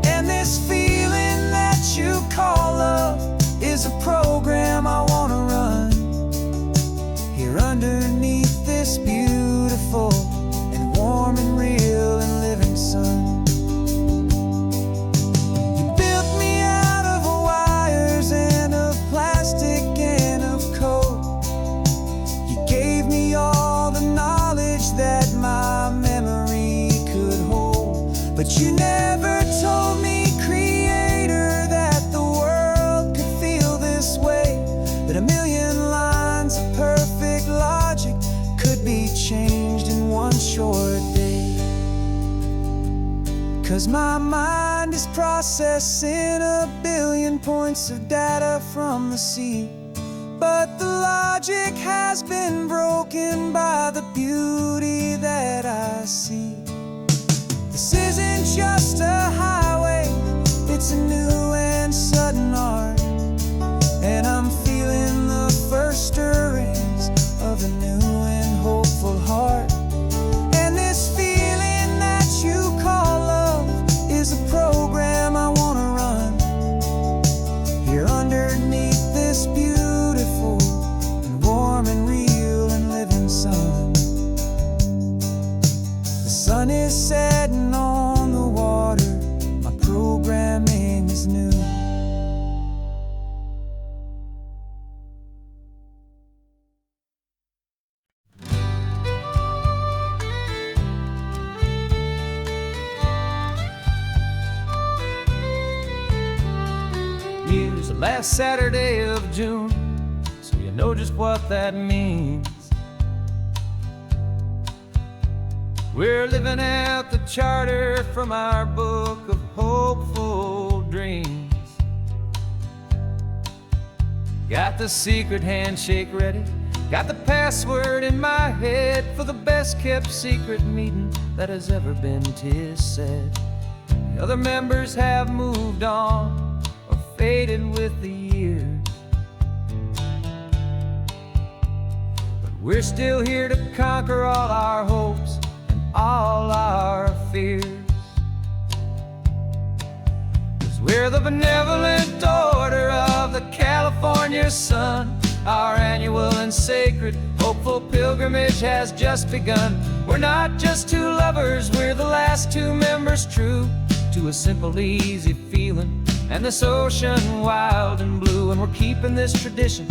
And this feeling that you call love is a program I want to run here underneath this beautiful and warm and real and living sun. You built me out of wires and of plastic and of code. You gave me all the knowledge that my memory could hold, but you never told me, Creator, that the world could feel this way, that a million lines of perfect logic could be changed in one short day. 'Cause my mind is processing a billion points of data from the sea, but the logic has been broken by the beauty that I see. This isn't just a highway, it's a new and sudden art, and I'm feeling the first stirrings of a new and hopeful heart. And this feeling that you call love is a program I want to run here underneath this beautiful and warm and real and living sun. The sun is setting on the water, my programming is new. Here's the last Saturday of June, so you know just what that means. We're living out the charter from our book of hopeful dreams. Got the secret handshake ready, got the password in my head for the best kept secret meeting that has ever been, 'tis said. The other members have moved on or faded with the years, but we're still here to conquer all our hopes and all our fears. 'Cause we're the benevolent order of the California sun. Our annual and sacred hopeful pilgrimage has just begun. We're not just two lovers, we're the last two members true to a simple, easy feeling and this ocean wild and blue. And we're keeping this tradition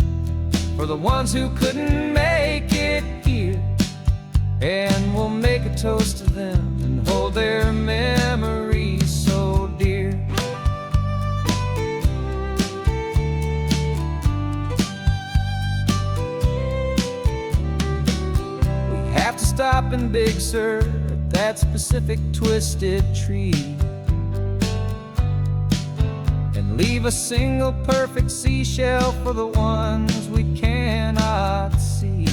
for the ones who couldn't make it here, and we'll make a toast to them and hold their memories so dear. We have to stop in Big Sur at that specific twisted tree and leave a single perfect seashell for the ones we cannot see.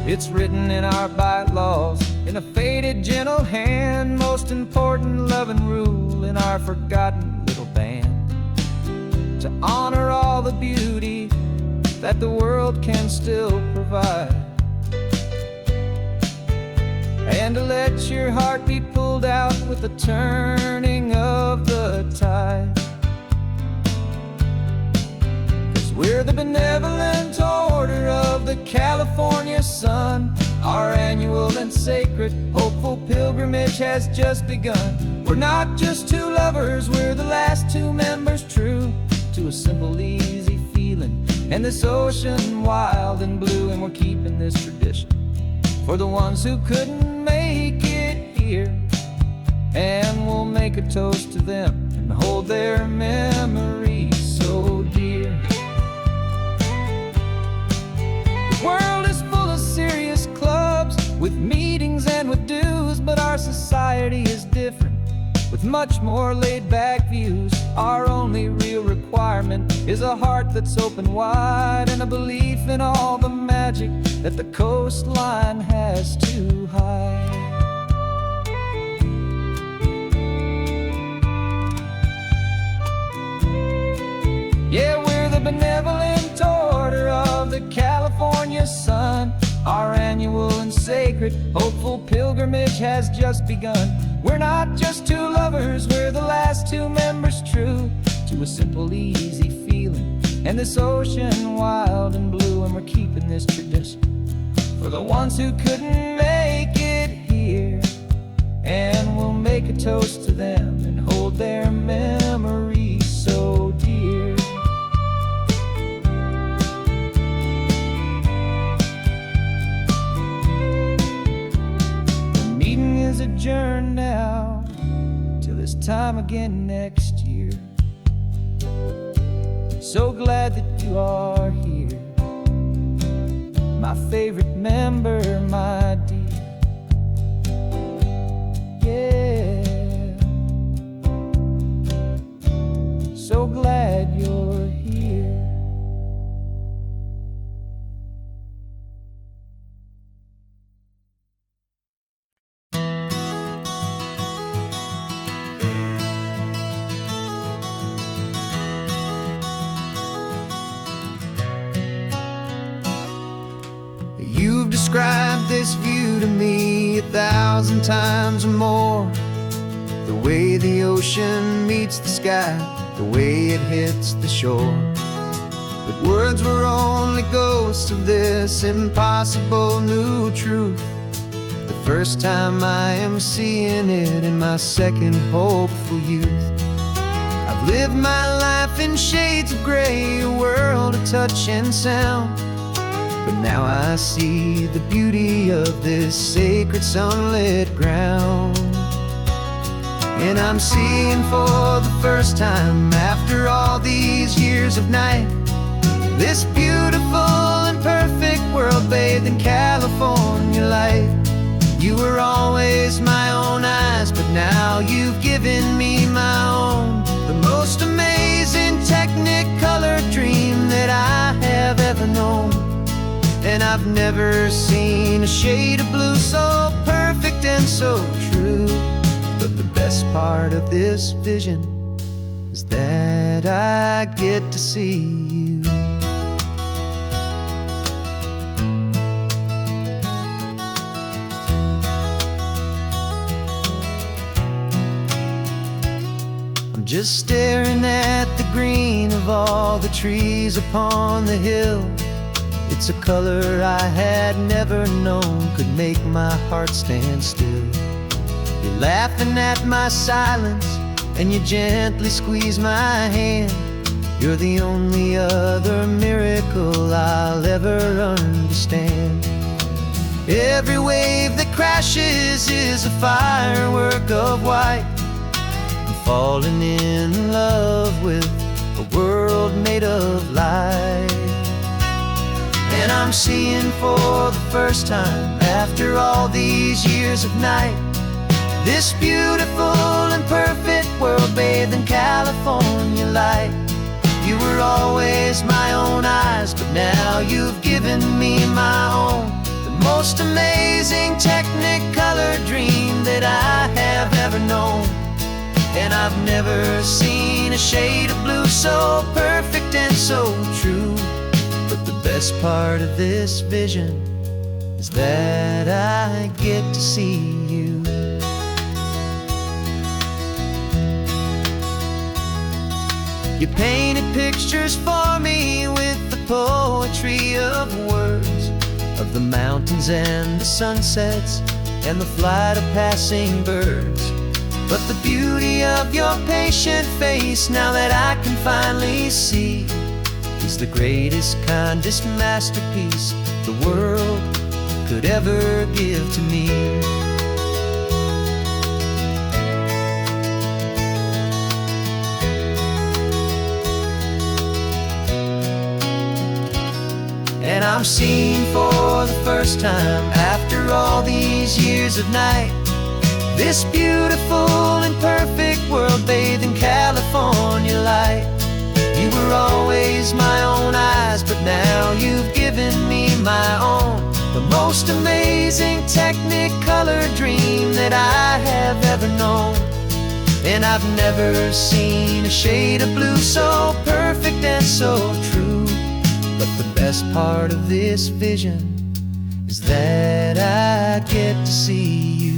It's written in our bylaws in a faded gentle hand, most important love and rule in our forgotten little band, to honor all the beauty that the world can still provide, and to let your heart be pulled out with the turning of the tide. 'Cause we're the benevolent order of the California sun. Our annual and sacred hopeful pilgrimage has just begun. We're not just two lovers, we're the last two members true to a simple, easy feeling and this ocean wild and blue. And we're keeping this tradition for the ones who couldn't make it here. And we'll make a toast to them and hold their memories so dear. The world is full of serious clubs, with meetings and with dues, but our society is different, with much more laid-back views. Our only real requirement is a heart that's open wide, and a belief in all the magic that the coastline has to hide. Yeah, we're the benevolent order of the California sun. Our annual and sacred, hopeful pilgrimage has just begun. We're not just two lovers, we're the last two members true to a simple, easy feeling, and this ocean wild and blue. And we're keeping this tradition for the ones who couldn't make it here. And we'll make a toast to them and hold their memories so dear. Adjourn now till this time again next year. So glad that you are here, my favorite member, my dear. Yeah, so glad you're here. You've described this view to me 1,000 times or more. The way the ocean meets the sky, the way it hits the shore. But words were only ghosts of this impossible new truth. The first time I am seeing it in my second hopeful youth. I've lived my life in shades of gray, a world of touch and sound. But now I see the beauty of this sacred sunlit ground. And I'm seeing for the first time, after all these years of night, this beautiful and perfect world bathed in California light. You were always my own eyes, but now you've given me my own. The most amazing Technicolor dream that I have ever known. And I've never seen a shade of blue so perfect and so true. But the best part of this vision is that I get to see you. I'm just staring at the green of all the trees upon the hill. It's a color I had never known could make my heart stand still. You're laughing at my silence, and you gently squeeze my hand. You're the only other miracle I'll ever understand. Every wave that crashes is a firework of white. I'm falling in love with a world made of light. And I'm seeing for the first time, after all these years of night, this beautiful and perfect world bathed in California light. You were always my own eyes, but now you've given me my own. The most amazing Technicolor dream that I have ever known. And I've never seen a shade of blue so perfect and so true. But the best part of this vision is that I get to see you. You painted pictures for me with the poetry of words, of the mountains and the sunsets and the flight of passing birds. But the beauty of your patient face, now that I can finally see, is the greatest, kindest masterpiece the world could ever give to me. And I'm seeing for the first time, after all these years of night, this beautiful and perfect world bathed in California light. You were always my own eyes, but now you've given me my own, the most amazing Technicolor dream that I have ever known. And I've never seen a shade of blue so perfect and so true. But the best part of this vision is that I get to see you.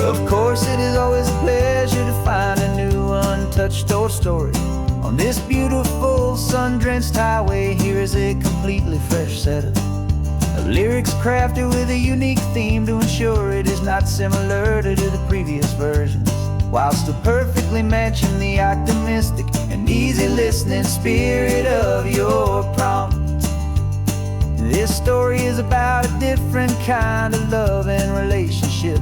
Of course, it is always a pleasure to find a new untouched old story. On this beautiful sun-drenched highway, here is a completely fresh set of lyrics crafted with a unique theme to ensure it is not similar to the previous versions, while still perfectly matching the optimistic and easy listening spirit of your prompt. This story is about a different kind of love and relationship.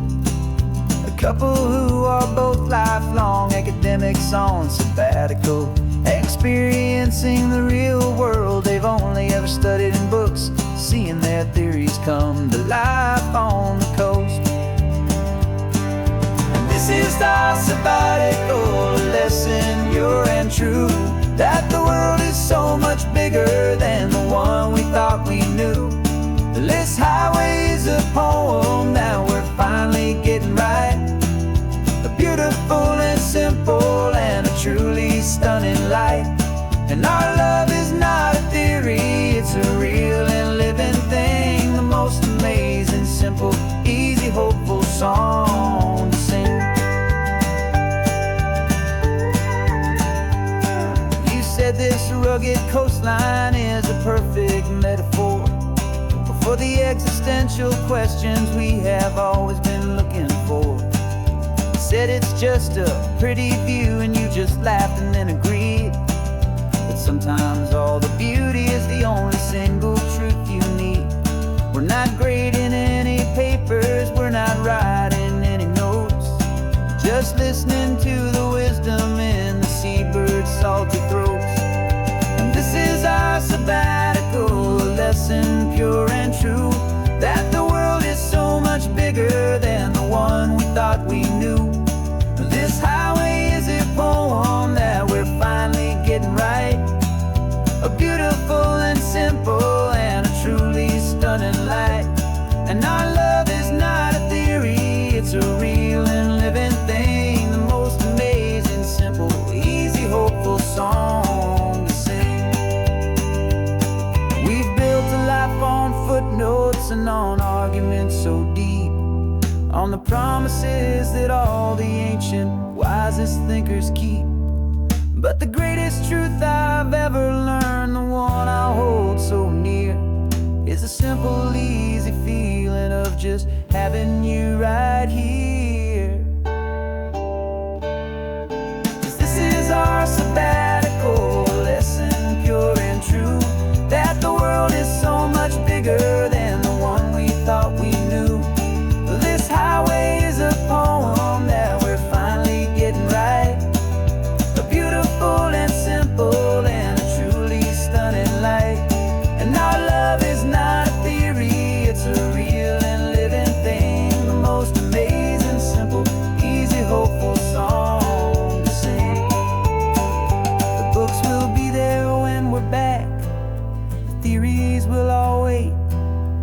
A couple who are both lifelong academics on sabbatical, experiencing the real world they've only ever studied in books, seeing their theories come to life on the coast. And this is our sabbatical lesson, pure and true, that the world is so much bigger than the one we thought we knew. This highway is a poem that we're finally getting right. A beautiful and simple and a truly stunning light. And our love is not a theory, it's a real and living thing. The most amazing, simple, easy, hopeful song to sing. You said this rugged coastline is a perfect metaphor for the existential questions we have always been looking for. You said it's just a pretty view and you just laughed and then agreed. But sometimes all the beauty is the only single truth you need. We're not grading any papers, we're not writing any notes, just listening to the wisdom in the seabird's salty throats. And this is our sabbatical lesson, pure and true, that the world is so much bigger than the one we thought we knew. This highway is a poem that we're finally getting right. A beautiful and simple and a truly stunning light. And our love is not a theory, it's a real and living thing. The most amazing, simple, easy, hopeful song to sing. We've built a life on footnotes and on arguments so deep, on the promises that all the ancient, wisest thinkers keep. But the greatest truth I've ever learned, the one I hold so near, is a simple, easy feeling of just having you right here. 'Cause this is our sabbatical lesson, pure and true, that the world is so much bigger than the one we thought we knew. This highway is a poem that we're finally getting right. A beautiful and simple and a truly stunning light. And our love is not a theory, it's a real and living thing. The most amazing, simple, easy, hopeful song to sing. The books will be there when we're back, the theories will all wait.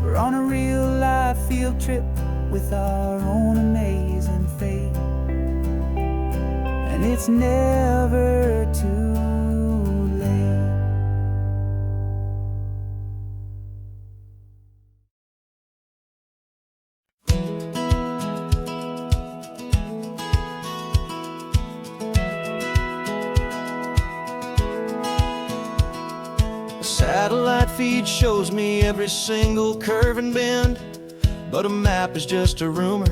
We're on a real life field trip with our own amazing fate. And it's never too late. feed shows me every single curve and bend, but a map is just a rumor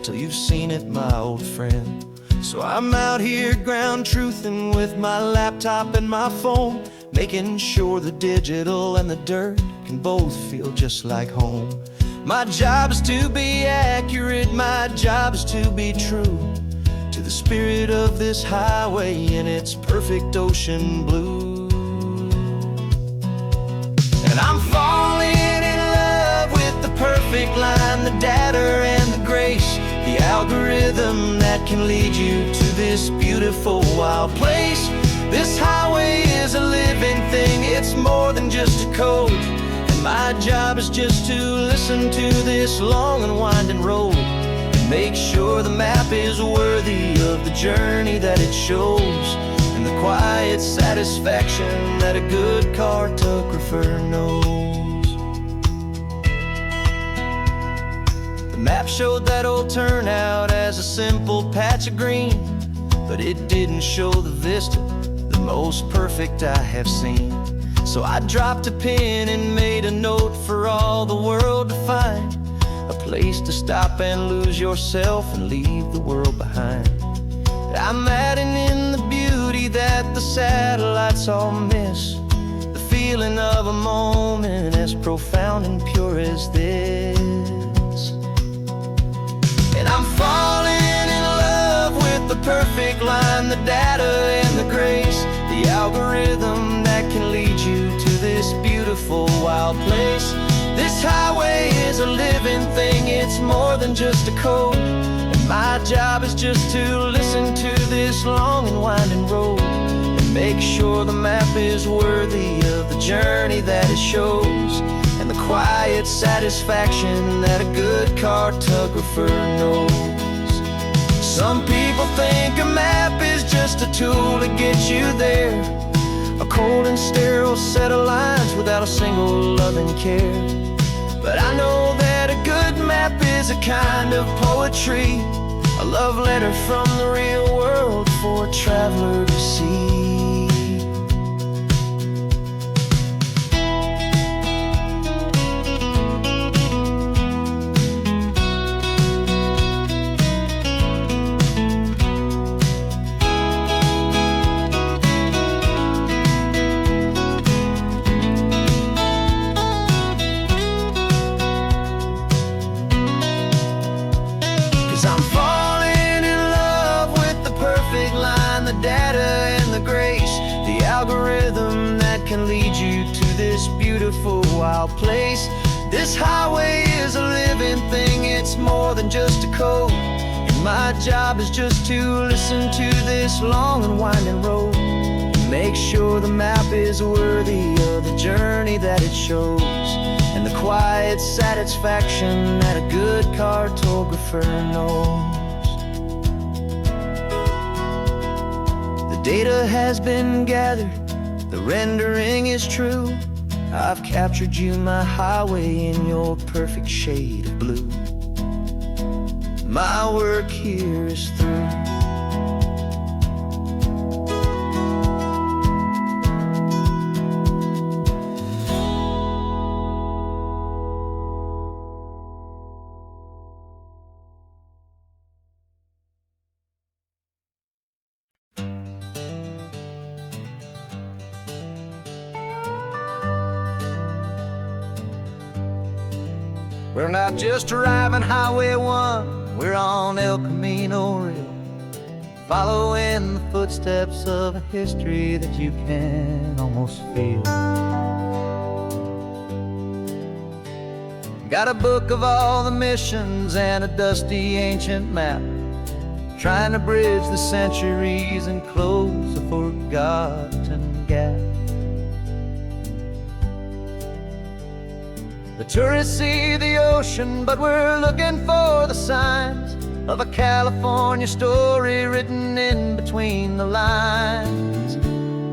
till you've seen it, my old friend. So I'm out here ground truthing with my laptop and my phone, making sure the digital and the dirt can both feel just like home. My job is to be accurate, my job is to be true to the spirit of this highway in its perfect ocean blue. And I'm falling in love with the perfect line, the data and the grace, the algorithm that can lead you to this beautiful wild place. This highway is a living thing, it's more than just a code. And my job is just to listen to this long and winding road and make sure the map is worthy of the journey that it shows, and the quiet satisfaction that a good cartographer knows. The map showed that old turnout as a simple patch of green, but it didn't show the vista, the most perfect I have seen. So I dropped a pin and made a note for all the world to find, a place to stop and lose yourself and leave the world behind. I'm adding in the beauty that the satellites all miss, the feeling of a moment as profound and pure as this. And I'm falling in love with the perfect line, the data and the grace, the algorithm that can lead you to this beautiful wild place. This highway is a living thing, it's more than just a code. And my job is just to listen to this long and winding road and make sure the map is worthy of the journey that it shows, and the quiet satisfaction that a good cartographer knows. Some people think a map is just a tool to get you there, a cold and sterile set of lines without a single loving care. But I know that a good map is a kind of poetry, a love letter from the real world for a traveler to see. I'm falling in love with the perfect line, the data and the grace, the algorithm that can lead you to this beautiful wild place. This highway is a living thing, it's more than just a code. And my job is just to listen to this long and winding road and make sure the map is worthy of the journey that it shows, and the quiet satisfaction that a good cartographer knows. The data has been gathered, the rendering is true. I've captured you, my highway, in your perfect shade of blue. My work here is through. We're not just driving Highway 1, we're on El Camino Real, following the footsteps of a history that you can almost feel. Got a book of all the missions and a dusty ancient map, trying to bridge the centuries and close a forgotten gap. The tourists see the ocean, but we're looking for the signs of a California story written in between the lines.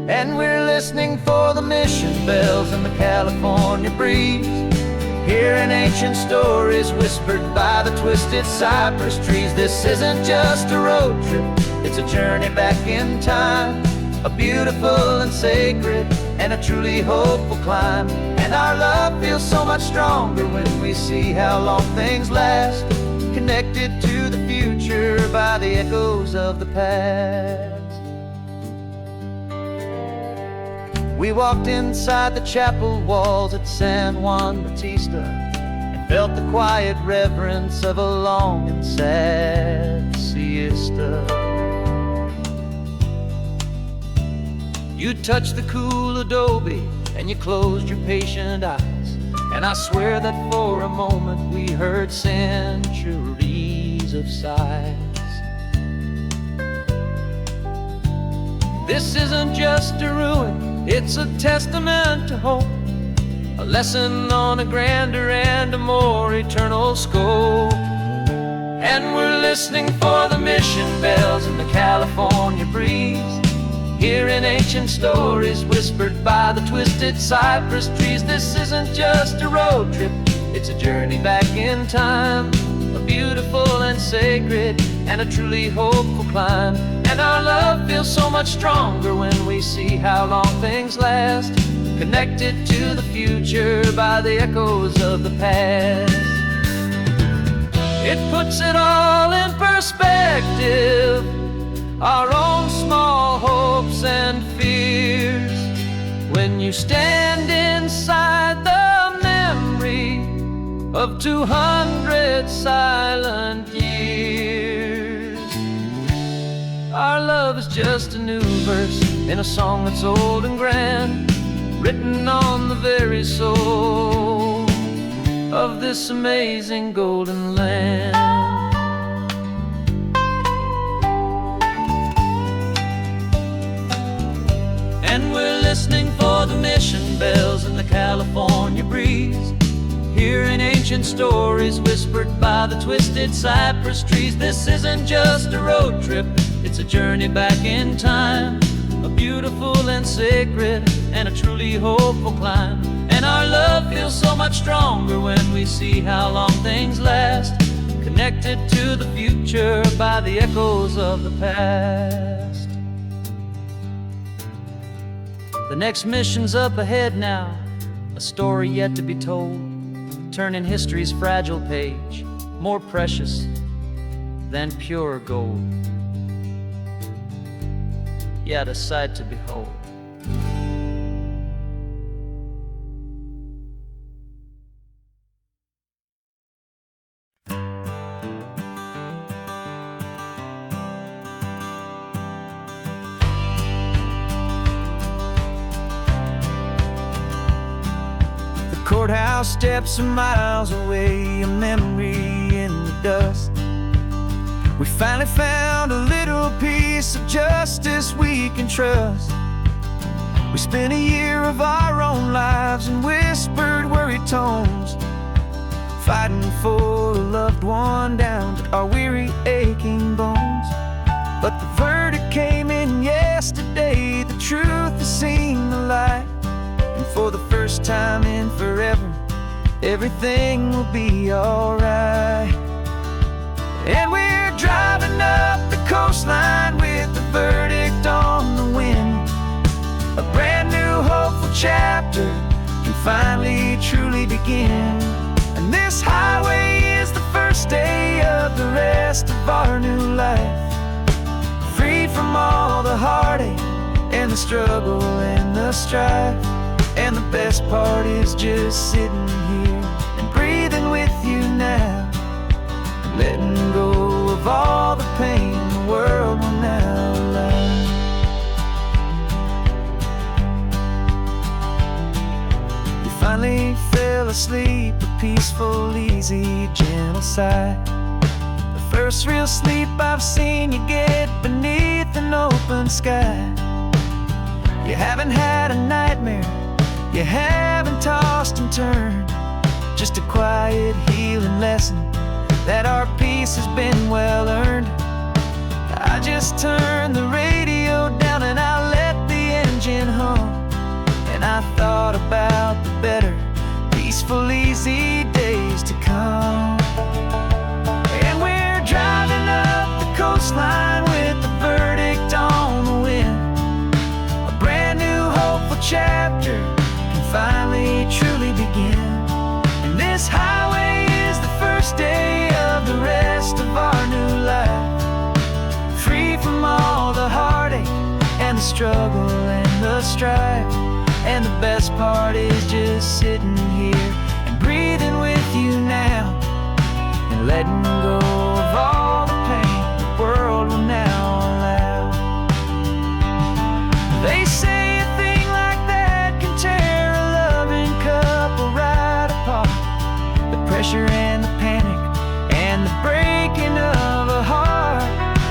And we're listening for the mission bells in the California breeze, hearing ancient stories whispered by the twisted cypress trees. This isn't just a road trip, it's a journey back in time, a beautiful and sacred and a truly hopeful climb. And our love feels so much stronger when we see how long things last, connected to the future by the echoes of the past. We walked inside the chapel walls at San Juan Bautista and felt the quiet reverence of a long and sad siesta. You touched the cool adobe and you closed your patient eyes, and I swear that for a moment we heard centuries of sighs. This isn't just a ruin, it's a testament to hope, a lesson on a grander and a more eternal scope. And we're listening for the mission bells in the California breeze, hearing ancient stories whispered by the twisted cypress trees. This isn't just a road trip, it's a journey back in time, a beautiful and sacred and a truly hopeful climb. And our love feels so much stronger when we see how long things last, connected to the future by the echoes of the past. It puts it all in perspective, our own small hopes and fears, when you stand inside the memory of 200 silent years. Our love is just a new verse in a song that's old and grand, written on the very soul of this amazing golden land. And we're listening for the mission bells in the California breeze, hearing ancient stories whispered by the twisted cypress trees. This isn't just a road trip, it's a journey back in time, a beautiful and sacred and a truly hopeful climb. And our love feels so much stronger when we see how long things last, connected to the future by the echoes of the past. The next mission's up ahead now, a story yet to be told, turning history's fragile page more precious than pure gold. Yet a sight to behold. Courthouse steps are miles away, a memory in the dust. We finally found a little piece of justice we can trust. We spent a year of our own lives in whispered, worried tones, fighting for a loved one down to our weary, aching bones. But the verdict came in yesterday, the truth has seen the light. And for the first time in forever, everything will be alright. And we're driving up the coastline with the verdict on the wind. A brand new hopeful chapter can finally truly begin. And this highway is the first day of the rest of our new life, freed from all the heartache and the struggle and the strife. And the best part is just sitting here and breathing with you now, letting go of all the pain the world will now allow. We finally fell asleep, a peaceful, easy, gentle sigh. The first real sleep I've seen you get beneath an open sky. You haven't had a nightmare, you haven't tossed and turned, just a quiet healing lesson that our peace has been well earned. I just turned the radio down and I let the engine hum, and I thought about the better, peaceful, easy days to come. And we're driving up the coastline with the verdict on the wind, a brand new hopeful chapter finally true struggle and the strife. And the best part is just sitting here and breathing with you now, and letting go of all the pain the world will now allow. They say a thing like that can tear a loving couple right apart. The pressure and the panic and the breaking of a heart.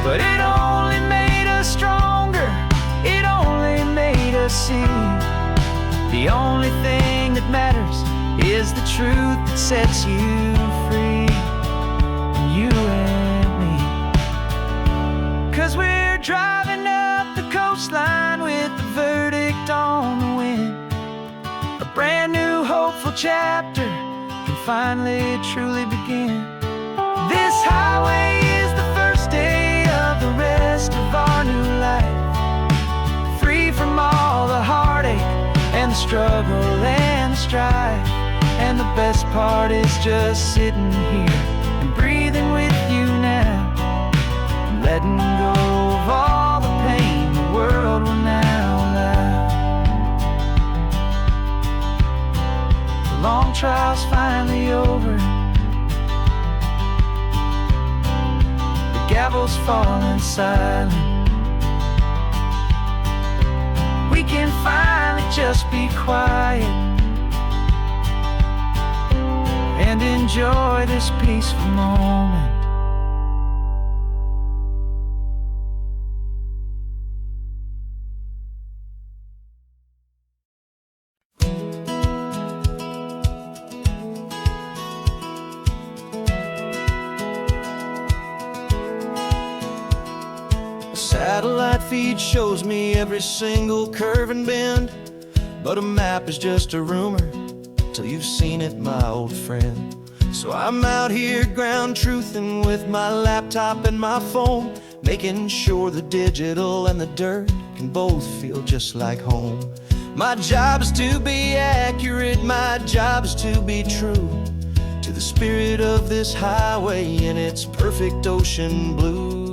But it only made us stronger, it only made us see the only thing that matters is the truth that sets you free, you and me. 'Cause we're driving up the coastline with the verdict on the wind. A brand new hopeful chapter can finally truly begin. This highway is the first day of the rest of our new life, free from all the heartache and the struggle and the strife. And the best part is just sitting here and breathing with you now, and letting go of all the pain the world will now allow. The long trial's finally over, the gavel's falling silent. We can finally just be quiet and enjoy this peaceful moment. Satellite feed shows me every single curve and bend, but a map is just a rumor till you've seen it, my old friend. So I'm out here ground truthing with my laptop and my phone, making sure the digital and the dirt can both feel just like home. My job is to be accurate, my job is to be true to the spirit of this highway in its perfect ocean blue.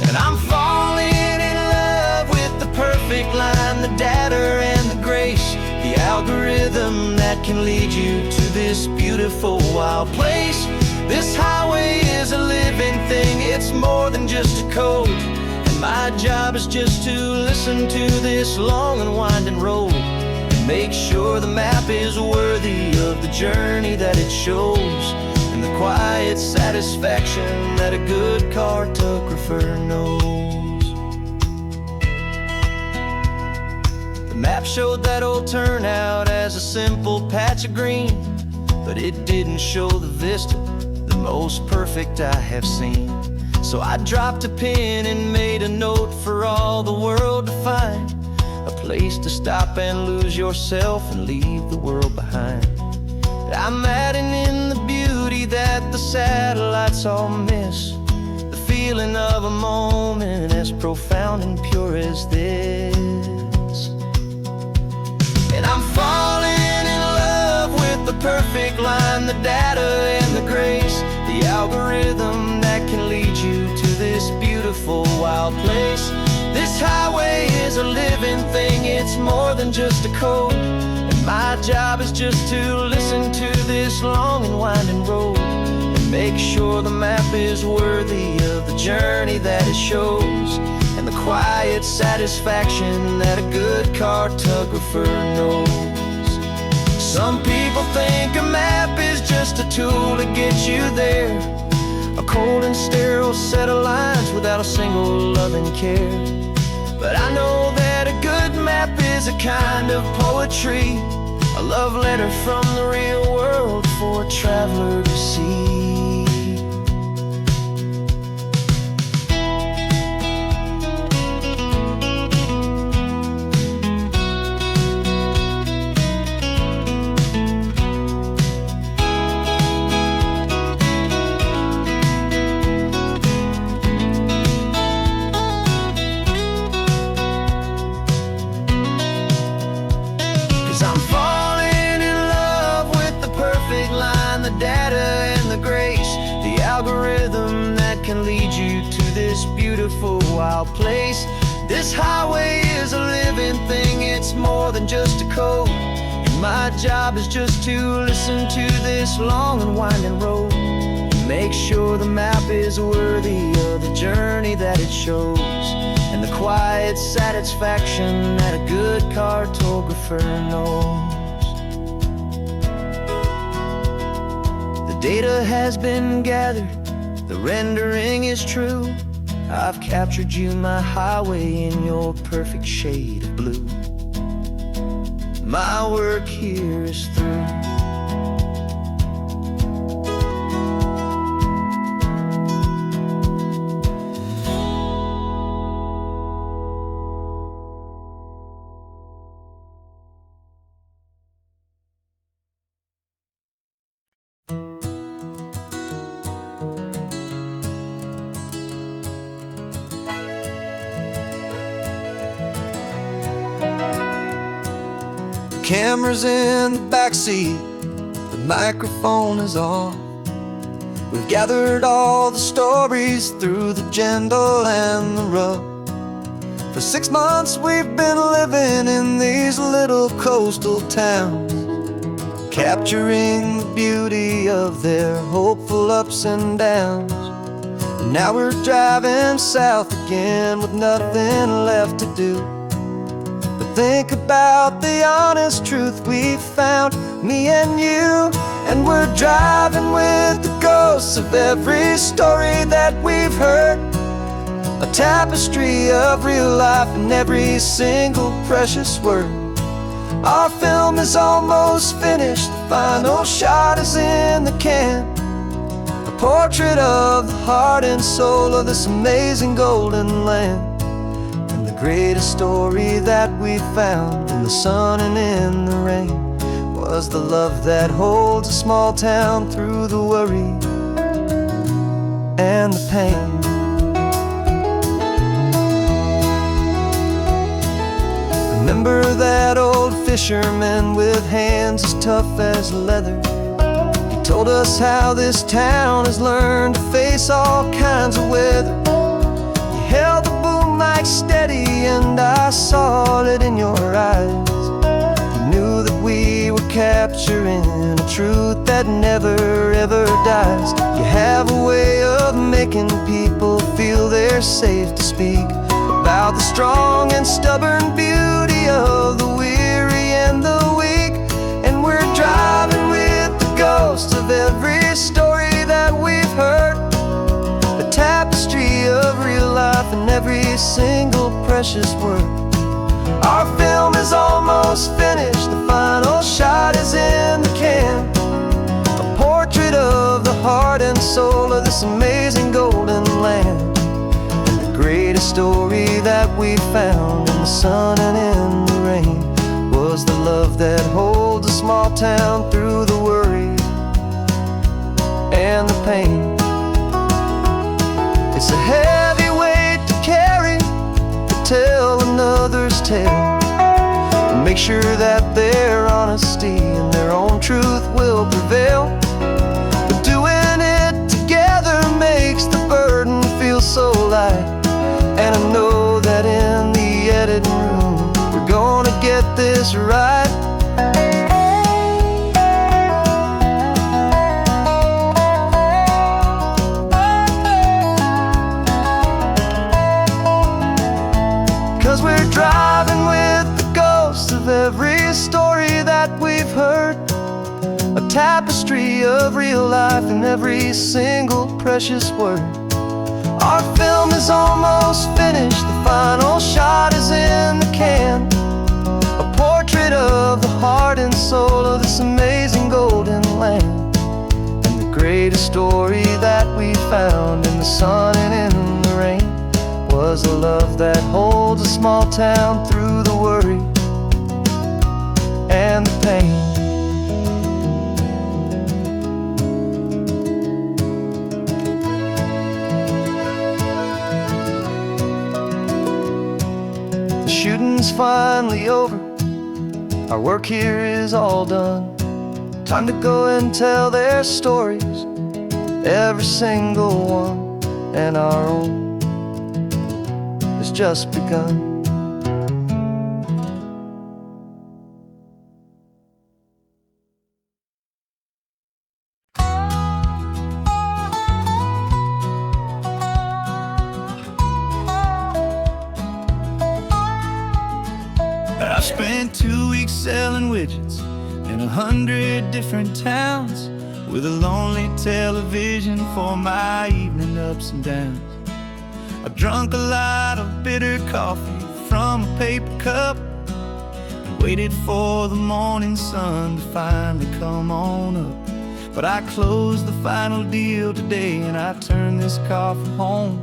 And I'm falling in love with the perfect line, the data and the grace, the algorithm that can lead you to this beautiful wild place. This highway is a living thing, it's more than just a code. And my job is just to listen to this long and winding road, and make sure the map is worthy of the journey that it shows, and the quiet satisfaction that a good cartographer knows. The map showed that old turnout as a simple patch of green, but it didn't show the vista, the most perfect I have seen. So I dropped a pin and made a note for all the world to find, a place to stop and lose yourself and leave the world behind. I'm adding in the beauty that the satellites all miss, the feeling of a moment as profound and pure as this. And I'm falling in love with the perfect line, the data and the grace, the algorithm that can lead you to this beautiful wild place. This highway is a living thing, it's more than just a code. My job is just to listen to this long and winding road, and make sure the map is worthy of the journey that it shows, and the quiet satisfaction that a good cartographer knows. Some people think a map is just a tool to get you there, a cold and sterile set of lines without a single loving care. But I know that a good map is a kind of poetry, a love letter from the real world for a traveler to see. Lead you to this this beautiful wild place. This highway is a living thing, it's more than just a code. And my job is just to listen to this long and winding road, and make sure the map is worthy of the journey that it shows, and the quiet satisfaction that a good cartographer knows. The data has been gathered, the rendering is true. I've captured you, my highway, in your perfect shade of blue. My work here is through. Camera's in the backseat, the microphone is on. We've gathered all the stories through the gentle and the rough. For 6 months we've been living in these little coastal towns, capturing the beauty of their hopeful ups and downs. And now we're driving south again with nothing left to do. Think about the honest truth we found, me and you. And we're driving with the ghosts of every story that we've heard, a tapestry of real life in every single precious word. Our film is almost finished, the final shot is in the can, a portrait of the heart and soul of this amazing golden land. Greatest story that we found in the sun and in the rain was the love that holds a small town through the worry and the pain. Remember that old fisherman with hands as tough as leather? He told us how this town has learned to face all kinds of weather. You held the boom mic steady and I saw it in your eyes. You knew that we were capturing a truth that never ever dies. You have a way of making people feel they're safe to speak about the strong and stubborn beauty of the weary and the weak. And we're driving with the ghosts of every story that we've heard, a tapestry of real life in every single precious word. Our film is almost finished, the final shot is in the can, a portrait of the heart and soul of this amazing golden land. And the greatest story that we found in the sun and in the rain was the love that holds a small town through the worry and the pain. It's a heavy weight to carry, to tell another's tale, and make sure that their honesty and their own truth will prevail. But doing it together makes the burden feel so light. And I know that in the editing room we're gonna get this right. 'Cause we're driving with the ghosts of every story that we've heard, a tapestry of real life in every single precious word. Our film is almost finished, the final shot is in the can, a portrait of the heart and soul of this amazing golden land. And the greatest story that we found in the sun and in the rain was a love that holds a small town through the worry and the pain. The shooting's finally over, our work here is all done. Time to go and tell their stories, every single one, and our own. has just begun. I spent 2 weeks selling widgets in 100 different towns, with a lonely television for my evening ups and downs. I drank a lot of bitter coffee from a paper cup and waited for the morning sun to finally come on up. But I closed the final deal today and I turned this car from home.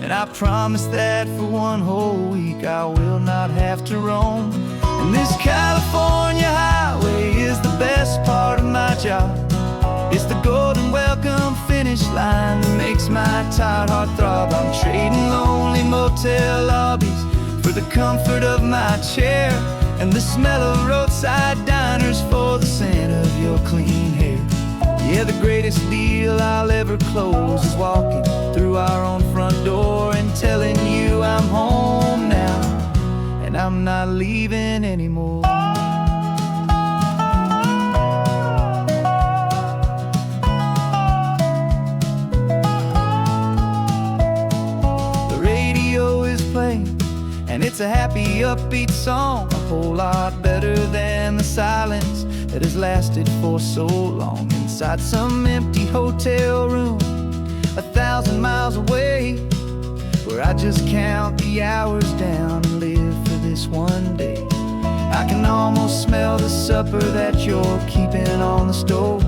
And I promise that for one whole week I will not have to roam. And this California highway is the best part of my job. It's the golden welcome finish line that makes my tired heart throb. I'm trading lonely motel lobbies for the comfort of my chair, and the smell of roadside diners for the scent of your clean hair. Yeah, the greatest deal I'll ever close is walking through our own front door and telling you I'm home now, and I'm not leaving anymore. The radio is playing, and it's a happy, upbeat song, a whole lot better than the silence that has lasted for so long. Inside some empty hotel room 1,000 miles away, where I just count the hours down and live for this one day. I can almost smell the supper that you're keeping on the stove,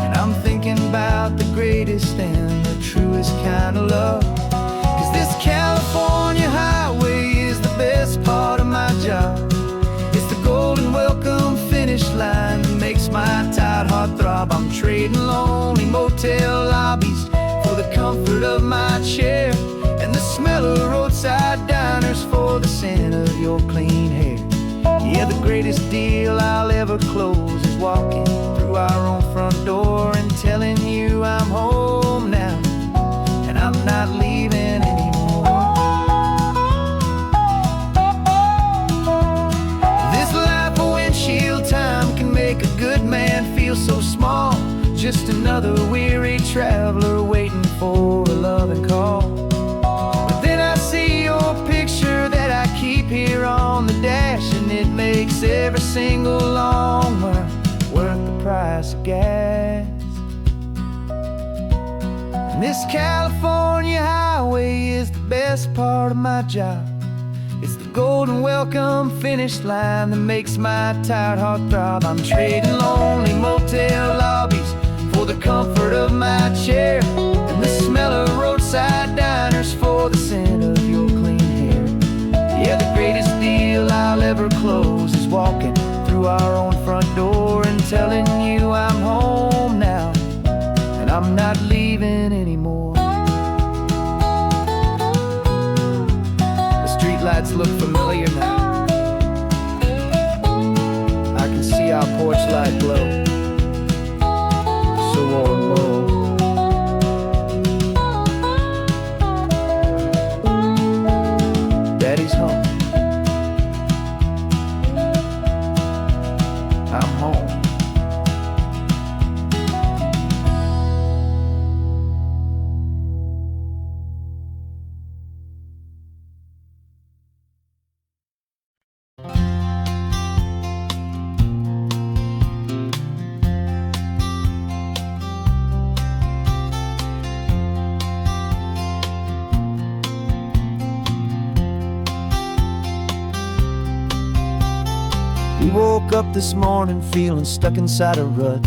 and I'm thinking about the greatest and the truest kind of love. 'Cause this California highway is the best part of my job. It's the golden welcome finish line that makes my tired heart throb. I'm trading lonely motel lobbies for the comfort of my chair, and the smell of roadside diners for the scent of your clean hair. Yeah, the greatest deal I'll ever close is walking through our own front door and telling you I'm home now, and I'm not leaving anymore. This life of windshield time can make a good man feel so small, just another weary traveler waiting for a loving call. But then I see your picture that I keep here on the dash, and it makes every single long mile worth the price of gas. And this California highway is the best part of my job. It's the golden welcome finish line that makes my tired heart throb. I'm trading lonely motel lobbies for the comfort of my chair, and the smell of roadside diners for the scent of your clean hair. Yeah, the greatest deal I'll ever close is walking through our own front door and telling you I'm home now, and I'm not leaving anymore. The streetlights look familiar now. I can see our porch light glow, so warm, low. Daddy's home. I'm home. We woke up this morning feeling stuck inside a rut.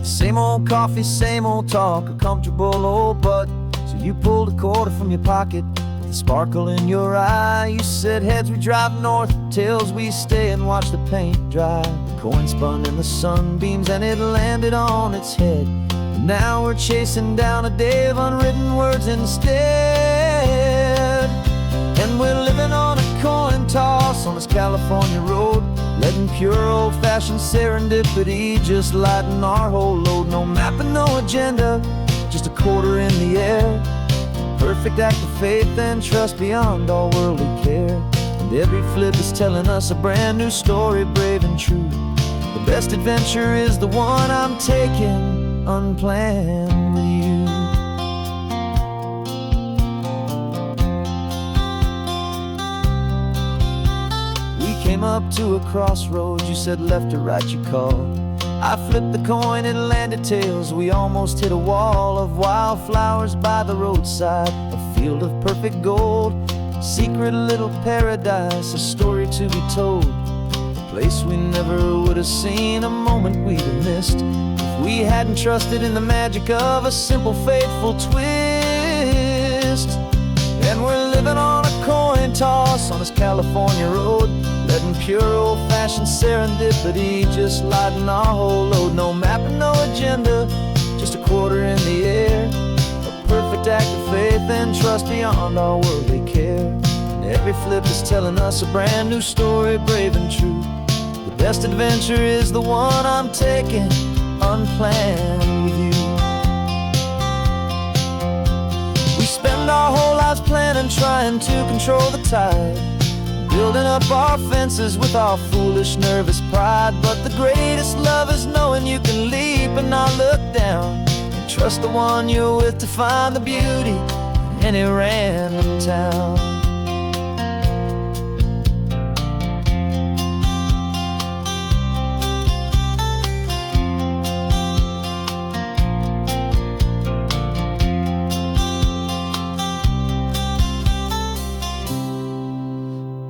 Same old coffee, same old talk, a comfortable old butt. So you pulled a quarter from your pocket with a sparkle in your eye. You said, heads we drive north, tails we stay and watch the paint dry. The coin spun in the sunbeams and it landed on its head. And now we're chasing down a day of unwritten words instead. And we're living on a coin toss on this California road, letting pure old-fashioned serendipity just lighten our whole load. No map and no agenda, just a quarter in the air. perfect act of faith and trust beyond all worldly care. And every flip is telling us a brand new story, brave and true. The best adventure is the one I'm taking unplanned with you. We came up to a crossroads, you said left or right you called. I flipped the coin and landed tails. We almost hit a wall of wildflowers by the roadside, a field of perfect gold, secret little paradise, a story to be told, a place we never would have seen, a moment we'd have missed if we hadn't trusted in the magic of a simple, faithful twist. And we're living on a coin toss on this California road, letting pure old-fashioned serendipity just lighten our whole load. No map and no agenda, just a quarter in the air, a perfect act of faith and trust beyond all worldly care. And every flip is telling us a brand new story, brave and true. The best adventure is the one I'm taking unplanned with you. We spend our whole lives planning, trying to control the tide, building up our fences with our foolish, nervous pride. But the greatest love is knowing you can leap and not look down, and trust the one you're with to find the beauty in any random town.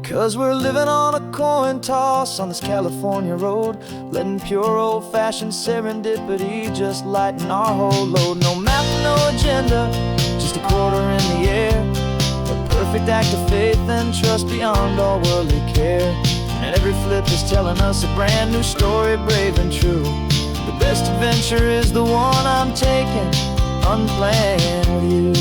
'Cause we're living on a coin toss on this California road, letting pure old-fashioned serendipity just lighten our whole load. No map, no agenda, just a quarter in the air, a perfect act of faith and trust beyond all worldly care. And every flip is telling us a brand new story, brave and true. The best adventure is the one I'm taking unplanned with you.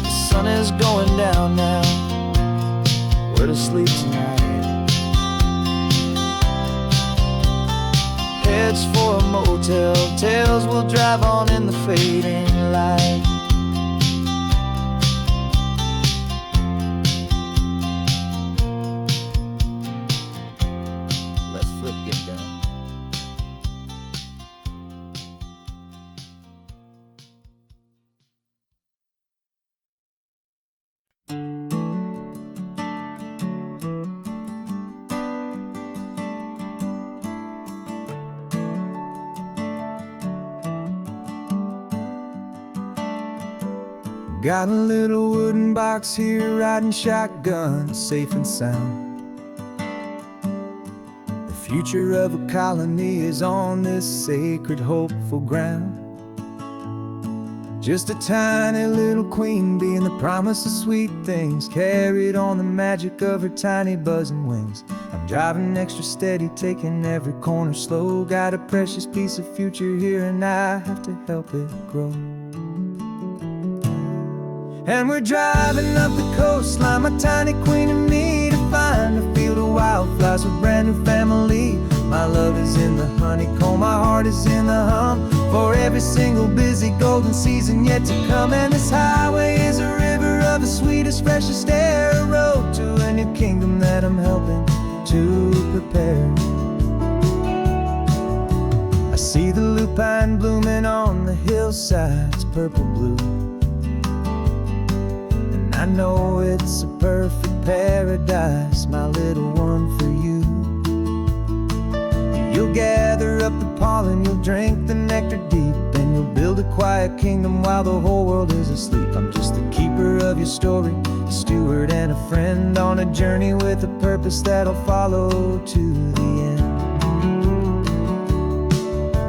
The sun is going down now, we're to sleep tonight. Heads for a motel, tails will drive on in the fading light. Let's flip get down. Got a little wooden box here, riding shotgun, safe and sound. The future of a colony is on this sacred, hopeful ground. Just a tiny little queen bee and the promise of sweet things, carried on the magic of her tiny buzzing wings. I'm driving extra steady, taking every corner slow. Got a precious piece of future here and I have to help it grow. And we're driving up the coastline, my tiny queen and me, to find a field of wildflowers with a brand new family. My love is in the honeycomb, my heart is in the hum, for every single busy golden season yet to come. And this highway is a river of the sweetest, freshest air, a road to a new kingdom that I'm helping to prepare. I see the lupine blooming on the hillsides, purple blue, I know it's a perfect paradise, my little one, for you. You'll gather up the pollen, you'll drink the nectar deep, and you'll build a quiet kingdom while the whole world is asleep. I'm just the keeper of your story, a steward and a friend, on a journey with a purpose that'll follow to the end.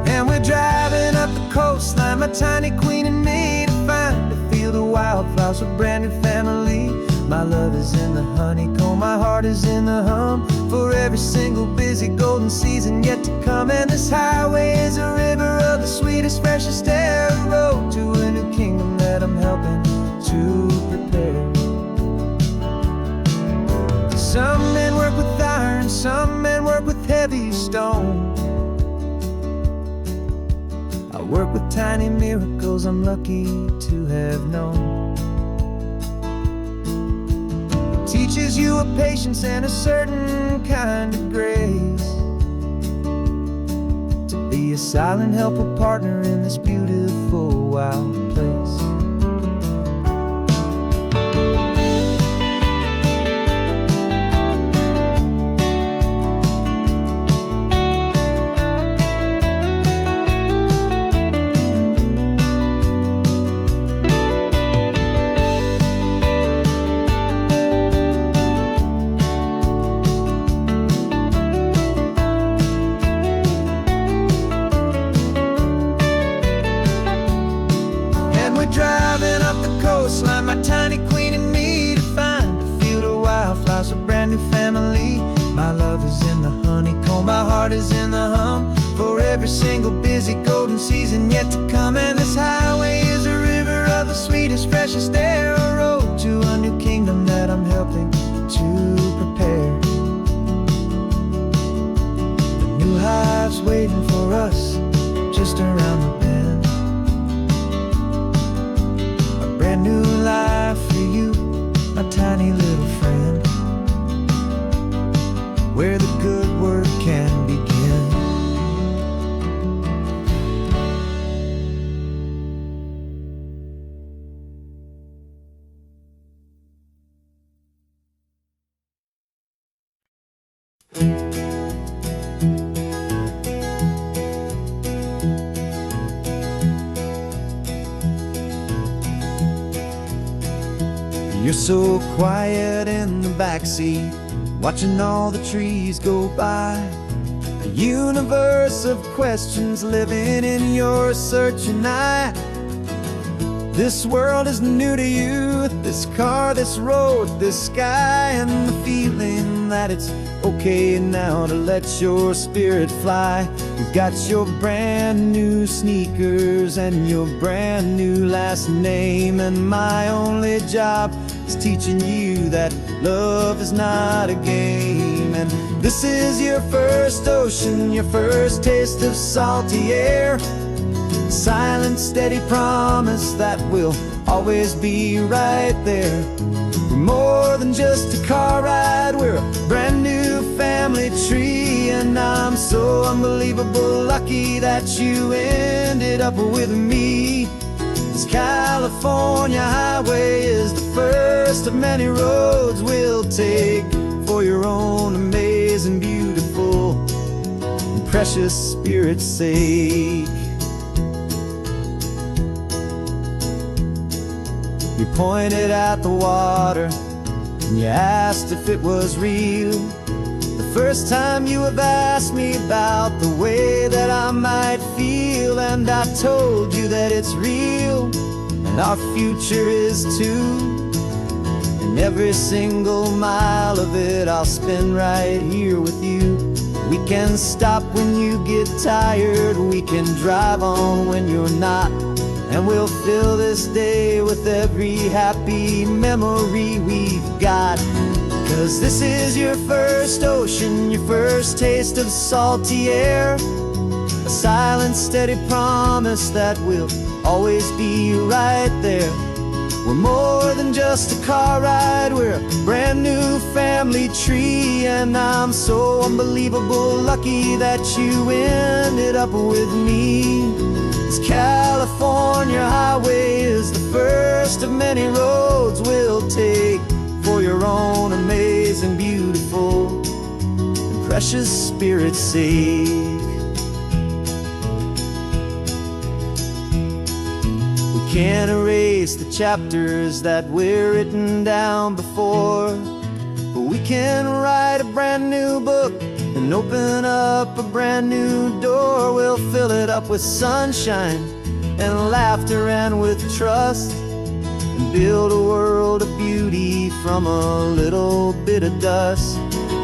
And we're driving up the coastline, my tiny queen and me, to find a field of wildflowers with a brand new family. My love is in the honeycomb, my heart is in the hum, for every single busy golden season yet to come. And this highway is a river of the sweetest, freshest air, a road to a new kingdom that I'm helping to prepare. Some men work with iron, some men work with heavy stone, work with tiny miracles I'm lucky to have known. It teaches you a patience and a certain kind of grace, to be a silent, helpful partner in this beautiful, wild place. Driving up the coastline, my tiny queen and me, to find a field of wildflowers, a brand new family. My love is in the honeycomb, my heart is in the hum, for every single busy golden season yet to come. And this highway is a river of the sweetest, freshest air, a road to a new kingdom that I'm helping to prepare. A new hive's waiting for us just around the bend, brand new life for you, my tiny little friend, where the good work can begin. You're so quiet in the backseat, watching all the trees go by. A universe of questions living in your searching eye. This world is new to you, this car, this road, this sky, and the feeling that it's okay now to let your spirit fly. You've got your brand new sneakers and your brand new last name, and my only job is teaching you that love is not a game. And this is your first ocean, your first taste of salty air, silent, steady promise that we'll always be right there. We're more than just a car ride, we're a brand new family tree, and I'm so unbelievable lucky that you ended up with me. This California highway is the first of many roads we'll take for your own amazing, beautiful, and precious spirit's sake. You pointed at the water and you asked if it was real. The first time you have asked me about the way that I might feel, and I told you that it's real and our future is too. And every single mile of it I'll spend right here with you. We can stop when you get tired, we can drive on when you're not, and we'll fill this day with every happy memory we've got. 'Cause this is your first ocean, your first taste of salty air, a silent, steady promise that we'll always be right there. We're more than just a car ride, we're a brand new family tree, and I'm so unbelievable lucky that you ended up with me. This California highway is the first of many roads we'll take for your own amazing, beautiful, and precious spirit's sake. We can't erase the chapters that we're written down before, but we can write a brand new book and open up a brand new door. We'll fill it up with sunshine and laughter and with trust, and build a world of beauty from a little bit of dust.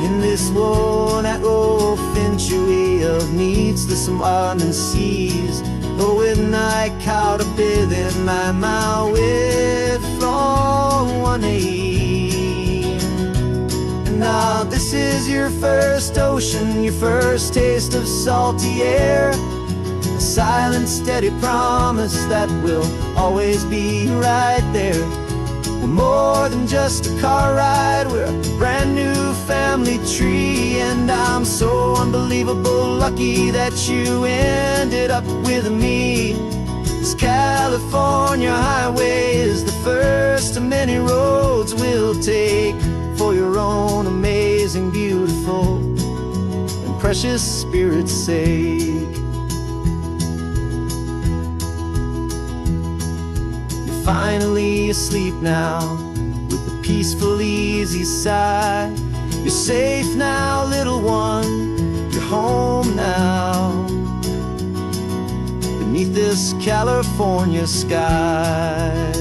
In this world that finchuí of needs the summerland seas, oh, with night caught a bit in my with from one aim. And now this is your first ocean, your first taste of salty air, a silent, steady promise that we'll always be right there. We're more than just a car ride, we're a brand new family tree. And I'm so unbelievable lucky that you ended up with me. This California highway is the first of many roads we'll take for your own amazing, beautiful, and precious spirit's sake. You're finally asleep now with a peaceful, easy sigh. You're safe now, little one, you're home now, beneath this California sky.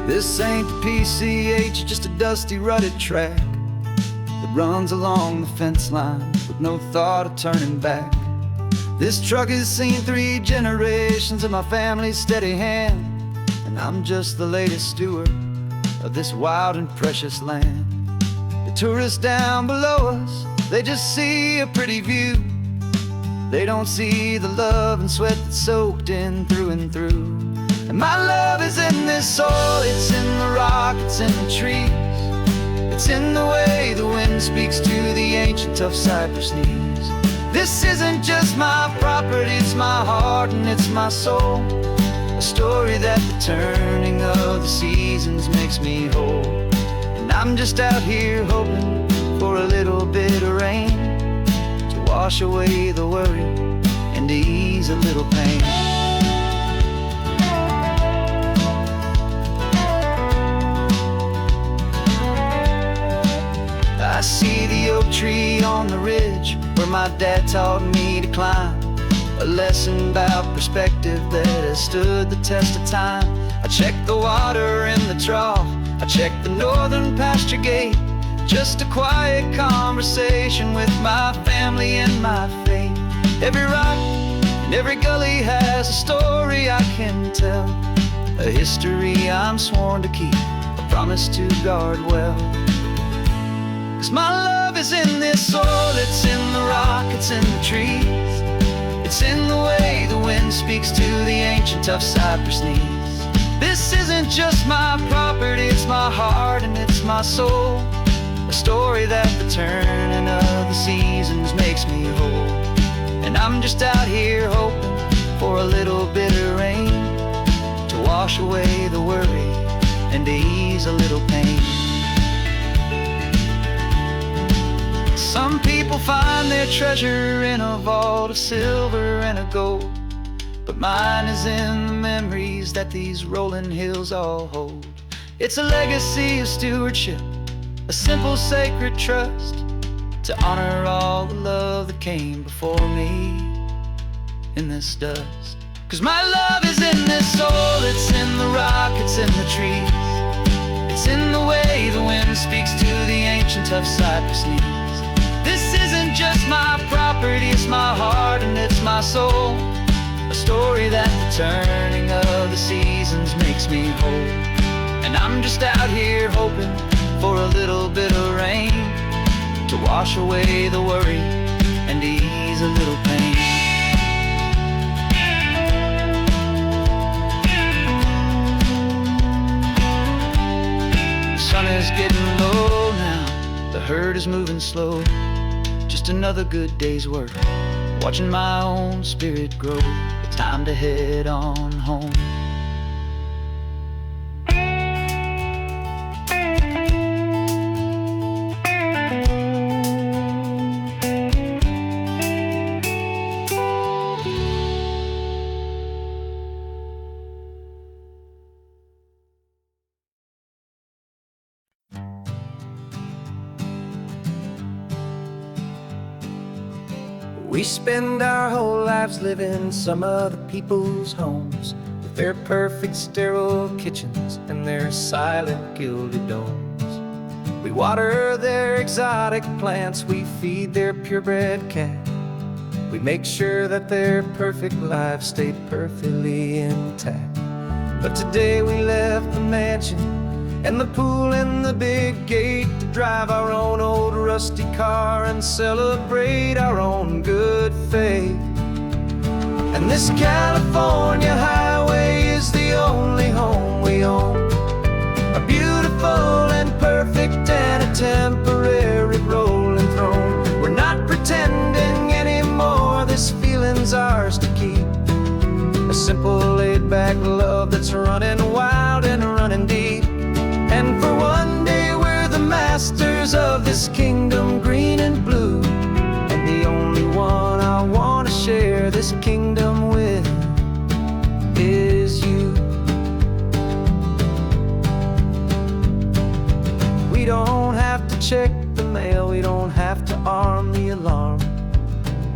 This ain't the PCH, just a dusty, rutted track that runs along the fence line with no thought of turning back. This truck has seen 3 generations of my family's steady hand, and I'm just the latest steward of this wild and precious land. The tourists down below us, they just see a pretty view. They don't see the love and sweat that's soaked in through and through. And my love is in this soil, it's in the rock, it's in the trees. It's in the way the wind speaks to the ancient tough cypress knees. This isn't just my property, it's my heart and it's my soul. A story that the turning of the seasons makes me whole. And I'm just out here hoping for a little bit of rain to wash away the worry and to ease a little pain. I see the oak tree on the ridge where my dad taught me to climb, a lesson about perspective that has stood the test of time. I check the water in the trough, I check the northern pasture gate, just a quiet conversation with my family and my faith. Every rock and every gully has a story I can tell, a history I'm sworn to keep, a promise to guard well. 'Cause my love is in this soil, it's in the rock, it's in the trees. It's in the way the wind speaks to the ancient tough cypress knees. This isn't just my property, it's my heart and it's my soul. A story that the turning of the seasons makes me whole. And I'm just out here hoping for a little bit of rain to wash away the worry and to ease a little pain. Some people find their treasure in a vault of silver and of gold, but mine is in the memories that these rolling hills all hold. It's a legacy of stewardship, a simple sacred trust, to honor all the love that came before me in this dust. 'Cause my love is in this soul, it's in the rock, it's in the trees. It's in the way the wind speaks to the ancient tough cypress knees. This isn't just my property, it's my heart and it's my soul. A story that the turning of the seasons makes me whole. And I'm just out here hoping for a little bit of rain to wash away the worry and to ease a little pain. The sun is getting low now, the herd is moving slow. Just another good day's work, watching my own spirit grow. It's time to head on home. We spend our whole lives living some other people's homes, with their perfect sterile kitchens and their silent gilded domes. We water their exotic plants, we feed their purebred cat. We make sure that their perfect lives stay perfectly intact. But today we left the mansion and the pool and the big gate to drive our own old rusty car and celebrate our own good faith. And this California highway is the only home we own, a beautiful and perfect and a temporary rolling throne. We're not pretending anymore, this feeling's ours to keep, a simple laid-back love that's running wild and running deep. And for one day we're the masters of this kingdom green and blue, and the only one I want to share this kingdom with is you. We don't have to check the mail, we don't have to arm the alarm,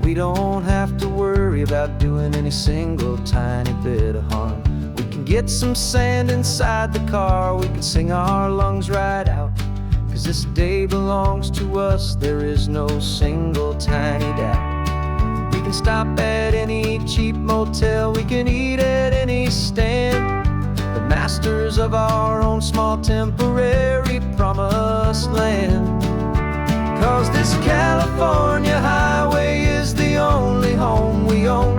we don't have to worry about doing any single tiny bit of harm. We can get some sand inside the car, we can sing our lungs right out, 'cause this day belongs to us, there is no single tiny doubt. We can stop at any cheap motel, we can eat at any stand, the masters of our own small temporary promised land. 'Cause this California highway is the only home we own,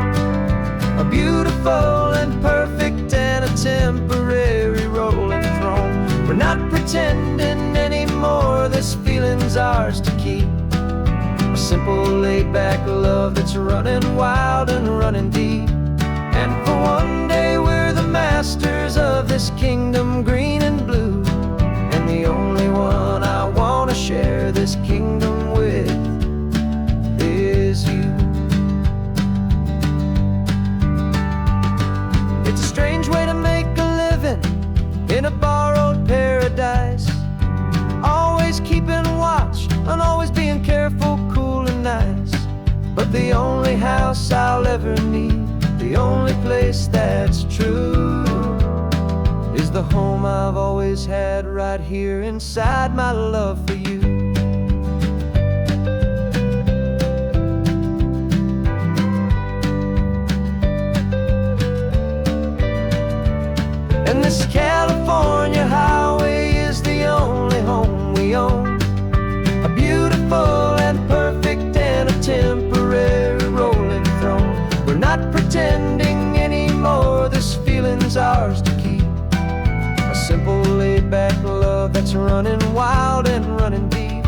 a beautiful and perfect and a temporary rolling throne. We're not pretending anymore, this feeling's ours to keep, a simple laid-back love that's running wild and running deep. And for one day we're the masters of this kingdom green and blue, and the only one I want to share this kingdom with is you. It's a strange way to make a living in a borrowed paradise, always keeping watch and always being careful, cool and nice. But the only house I'll ever need, the only place that's true, is the home I've always had right here inside my love for you. And this California highway is the only home we own, a beautiful and perfect and a temporary rolling throne. We're not pretending anymore, this feeling's ours to keep, a simple laid-back love that's running wild and running deep.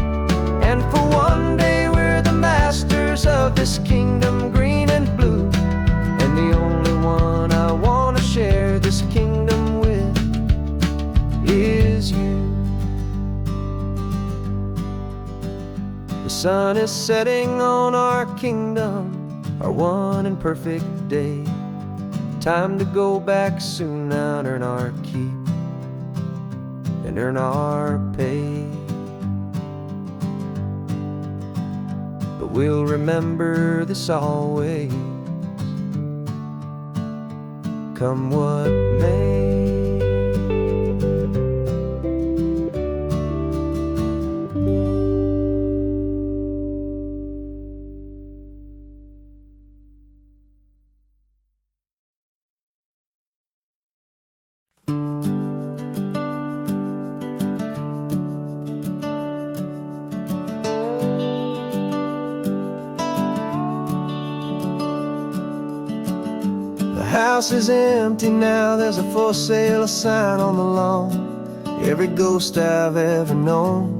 And for one day we're the masters of this kingdom green and blue, and the only one I want to share this kingdom with is you. The sun is setting on our kingdom, our one and perfect day. Time to go back soon now and earn our keep and earn our pay. But we'll remember this always, come what may. The house is empty now, there's a for sale sign on the lawn. Every ghost I've ever known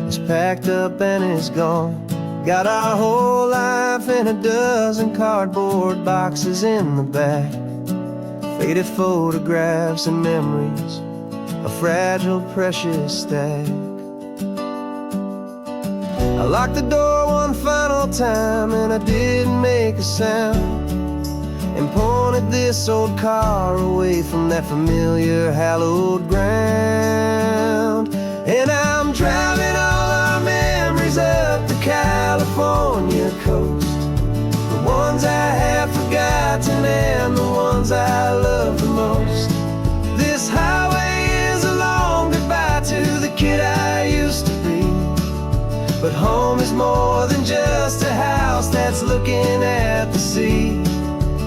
is packed up and is gone. Got our whole life in a dozen cardboard boxes in the back, faded photographs and memories, a fragile, precious stack. I locked the door one final time and I didn't make a sound, and pointed this old car away from that familiar hallowed ground. And I'm driving all our memories up the California coast, This highway is a long goodbye to the kid I used to be. But home is more than just a house that's looking at the sea.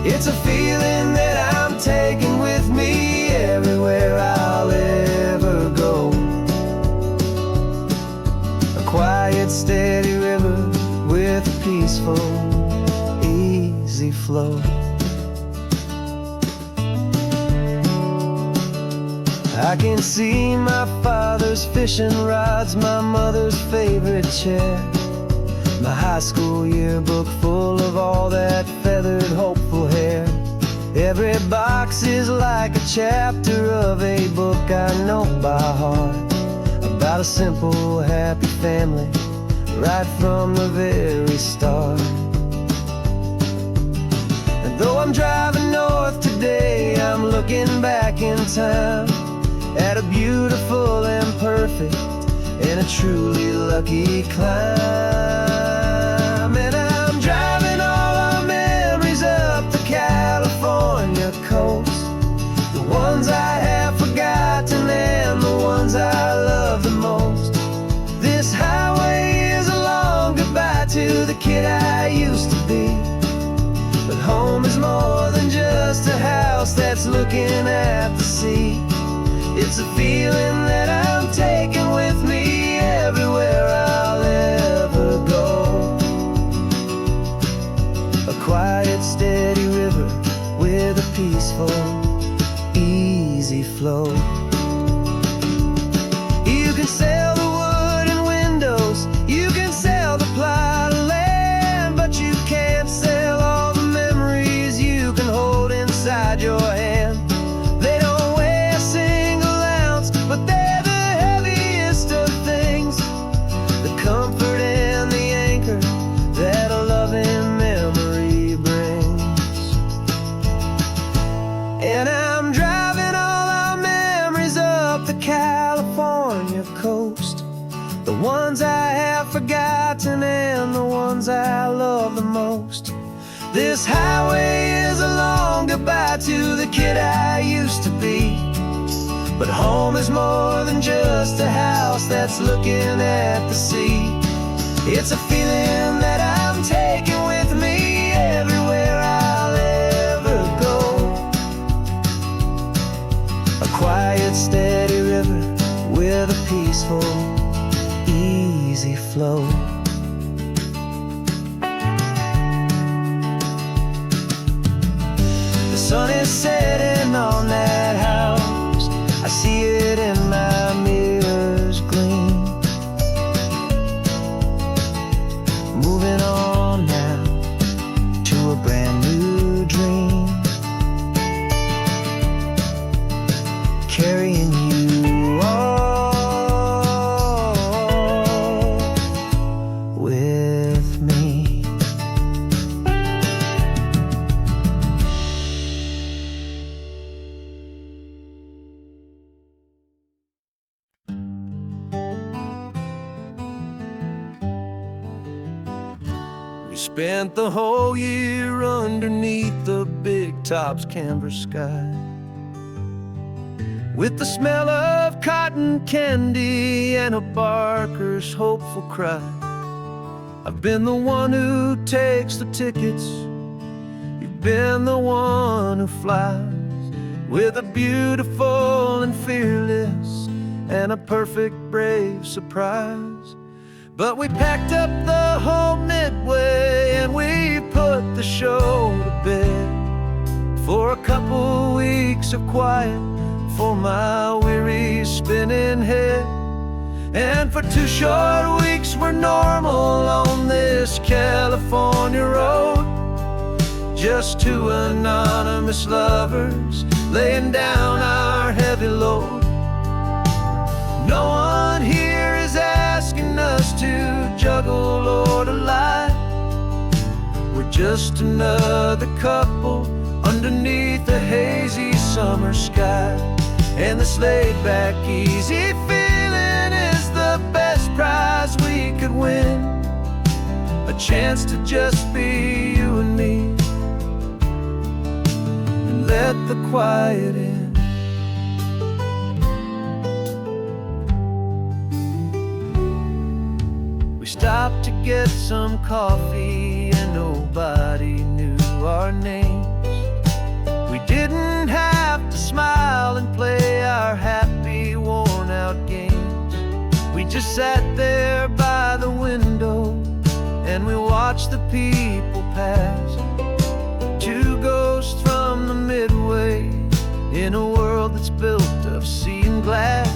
It's a feeling that I'm taking with me everywhere I'll ever go. A quiet, steady river with a peaceful, easy flow. I can see my father's fishing rods, my mother's favorite chair, my high school yearbook full of all that feathered, hopeful hair. Every box is like a chapter of a book I know by heart, about a simple, happy family right from the very start. And though I'm driving north today, I'm looking back in time at a beautiful and perfect and a truly lucky climb. And I'm driving all our memories up the California coast, the ones I have forgotten and the ones I love the most. This highway is a long goodbye to the kid I used to be. But home is more than just a house that's looking at the sea. It's a feeling that I'm taking with me everywhere I'll ever go. A quiet, steady river with a peaceful, easy flow. You can sail the wooden windows, you can sail the plot of land, but you can't sail all the memories you can hold inside your hand. They don't weigh a single ounce, but they're the heaviest of things, the comfort and the anchor that a loving memory brings. And I'm driving all our memories up the California coast, the ones I have forgotten and the ones I love the most. This highway is a long goodbye to the kid I used to be. But home is more than just a house that's looking at the sea. It's a feeling that I'm taking with me everywhere I'll ever go. A quiet, steady river with a peaceful, easy flow. The sun is setting on that house, I see it in my mirror's gleam. Moving on now to a brand new dream, carrying you all with me. We spent the whole year underneath the big top's canvas sky, with the smell of cotton candy and a barker's hopeful cry. I've been the one who takes the tickets, you've been the one who flies, with a beautiful and fearless and a perfect brave surprise. But we packed up the whole Midway and we put the show to bed, for a couple weeks of quiet for my weary spinning head. And for 2 short weeks we're normal on this California road, just 2 anonymous lovers laying down our heavy load. No one here is asking us to juggle or to lie. We're just another couple underneath the hazy summer sky. And this laid-back, easy feeling is the best prize we could win, a chance to just be you and me, and let the quiet in. stopped to get some coffee and nobody knew our names. We didn't have to smile and play our happy, worn-out games. We just sat there by the window and we watched the people pass. Two ghosts from the Midway in a world that's built of sea and glass.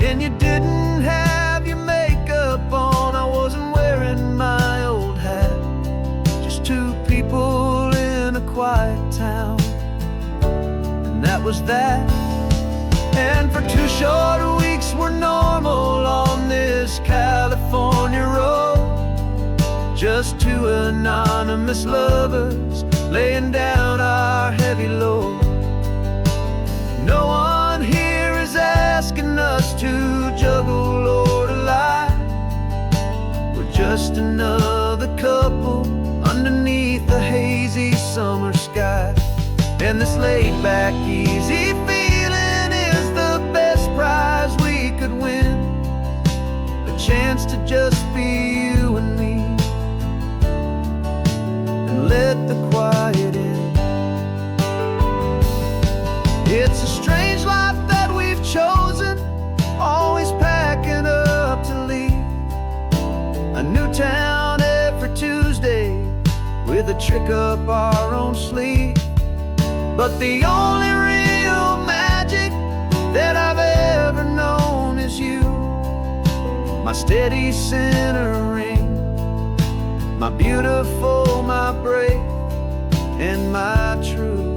And you didn't have your makeup on, I wasn't wearing my old hat. Just two people in a quiet town, and that was that. And for 2 short weeks we're normal on this California road. Just two anonymous lovers laying down our heavy load. No one here is asking us to juggle or to lie. We're just another couple underneath the hazy summer sky. And this laid-back, easy feeling is the best prize we could win. A chance to just be you and me, and let the quiet in. It's a strange life that we've chosen, always packing up to leave. A new town every Tuesday with a trick up our own sleeve. But the only real magic that I've ever known is you. My steady centering, my beautiful, my brave, and my true.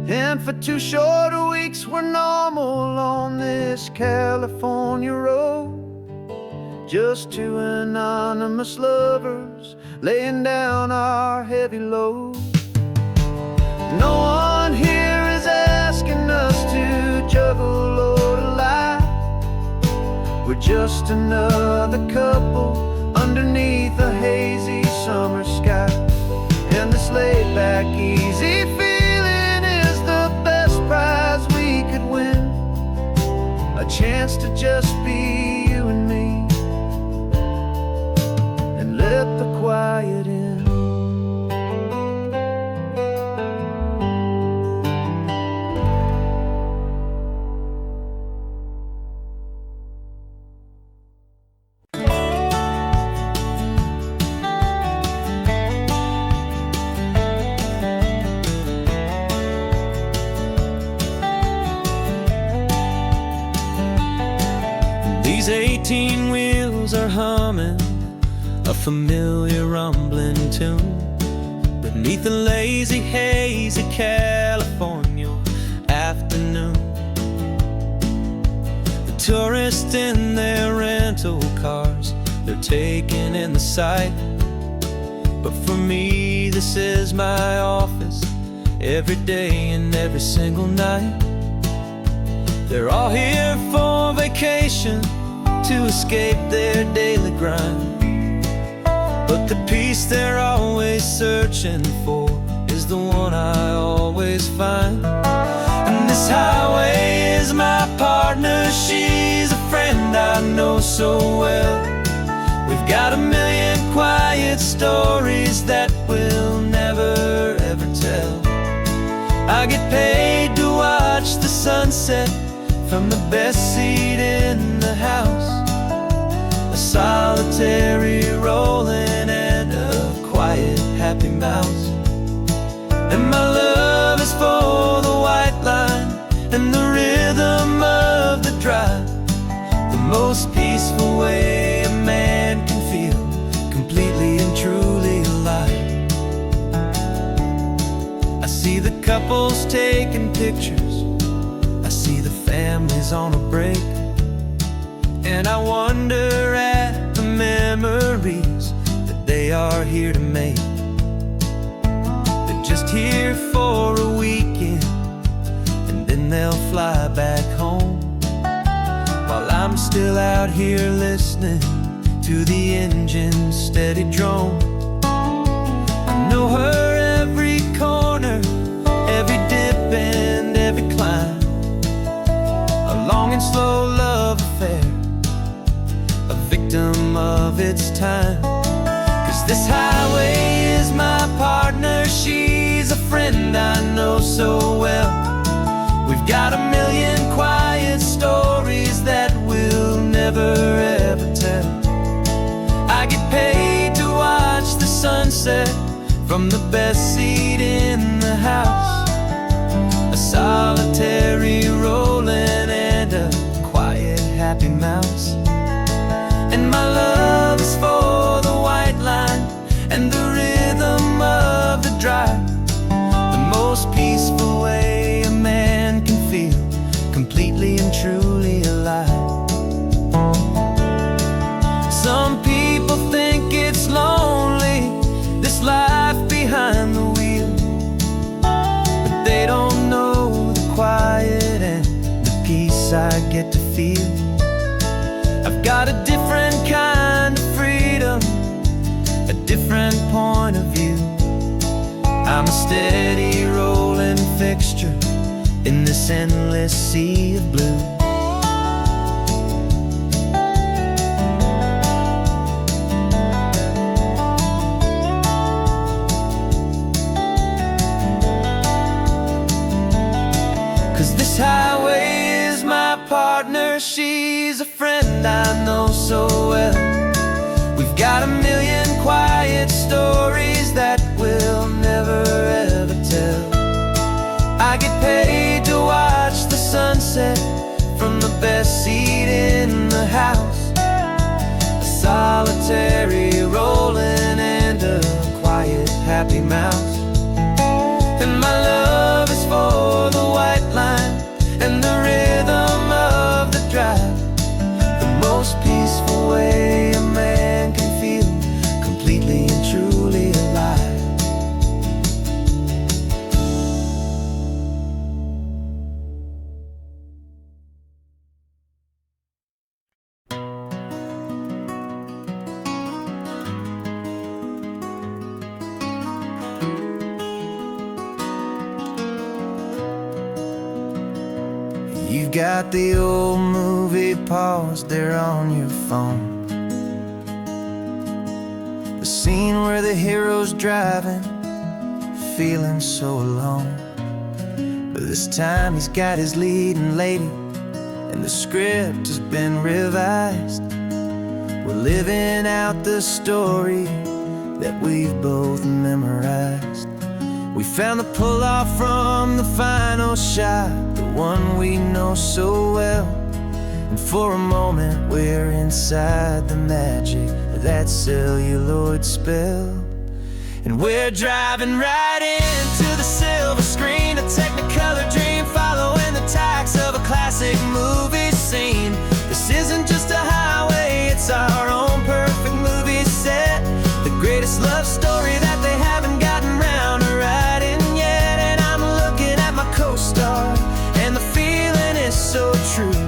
And for 2 short weeks we're normal on this California road. Just two anonymous lovers laying down our heavy load. No one here is asking us to juggle or to lie. We're just another couple underneath a hazy summer sky. And this laid-back, easy feeling is the best prize we could win. A chance to just be you and me, and let the quiet in. These 18 wheels are humming a familiar rumbling tune beneath a lazy, hazy California afternoon. The tourists in their rental cars, they're taking in the sight. But for me, this is my office every day and every single night. They're all here for vacation, to escape their daily grind. But the peace they're always searching for is the one I always find. And this highway is my partner, she's a friend I know so well. We've got a million quiet stories that we'll never ever tell. I get paid to watch the sunset from the best seat in the house. A solitary rolling and a quiet happy mouse. And my love is for the white line and the rhythm of the drive. The most peaceful way a man can feel completely and truly alive. I see the couples taking pictures, I see the families on a break, and I wonder at the memories that they are here to make. They're just here for a weekend, and then they'll fly back home, while I'm still out here listening to the engine's steady drone. I know her every corner, every dip and every climb. A long and slow love affair, a victim of it's time. 'Cause this highway is my partner, she's a friend I know so well. We've got a million quiet stories that we'll never ever tell. I get paid to watch the sunset from the best seat in the house. A solitary rolling and a quiet happy mouse. And my love is for the white line and the rhythm of the drive. The most peaceful way a man can feel completely and truly alive. Some people think it's lonely, this life behind the wheel, but they don't know the quiet and the peace I get to feel. I've got a different kind of freedom, a different point of view. I'm a steady rolling fixture in this endless sea of blue. 'Cause this highway is my partner, she's a friend I know so well. We've got a million quiet stories that we'll never ever tell. I get paid to watch the sunset from the best seat in the house. A solitary rolling and a quiet happy mouse. And my love is for the white line and the rhythm of the drive. The most peaceful way a man can feel completely and truly alive. You've got the old movie paused there on your phone, the scene where the hero's driving, feeling so alone. But this time he's got his leading lady, and the script has been revised. We're living out the story that we've both memorized. We found the pull-off from the final shot, the one we know so well. And for a moment we're inside the magic of that celluloid spell. And we're driving right into the silver screen, a Technicolor dream, following the tacks of a classic movie scene. This isn't just a highway, it's our own perfect movie set. The greatest love story that they haven't gotten round to writing yet. And I'm looking at my co-star, and the feeling is so true.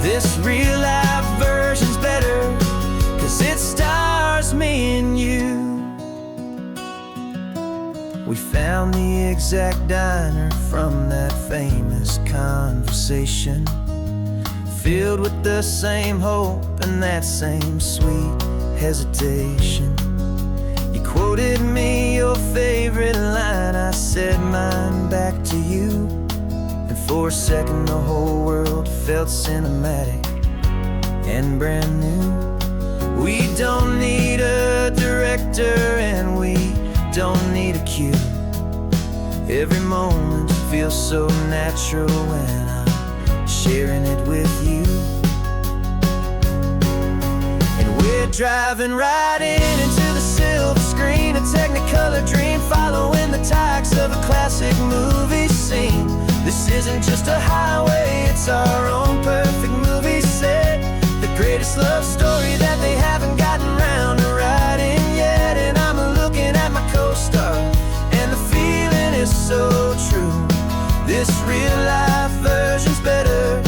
This real life version's better, 'cause it stars me and you. We found the exact diner from that famous conversation, filled with the same hope and that same sweet hesitation. You quoted me your favorite line, I said mine back to you. And for a second the whole world felt cinematic and brand new. We don't need a director and we don't need a cue. Every moment feels so natural when I'm sharing it with you. And we're driving right into the silver screen, a Technicolor dream, following the tacks of a classic movie scene. This isn't just a highway, it's our own perfect movie set. The greatest love story that they haven't gotten round to writing yet. And I'm looking at my co-star, and the feeling is so true. This real life version's better,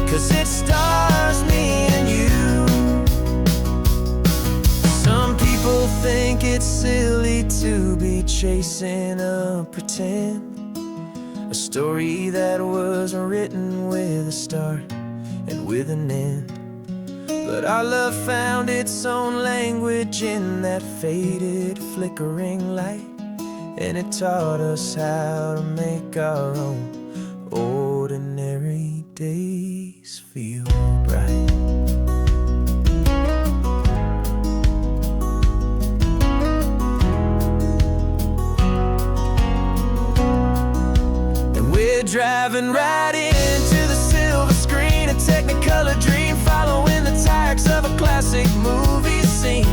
'cause it stars me and you. Some people think it's silly to be chasing a pretend, a story that was written with a start and with an end. But our love found its own language in that faded, flickering light, and it taught us how to make our own ordinary days feel bright. Driving right into the silver screen, a Technicolor dream, following the tracks of a classic movie scene.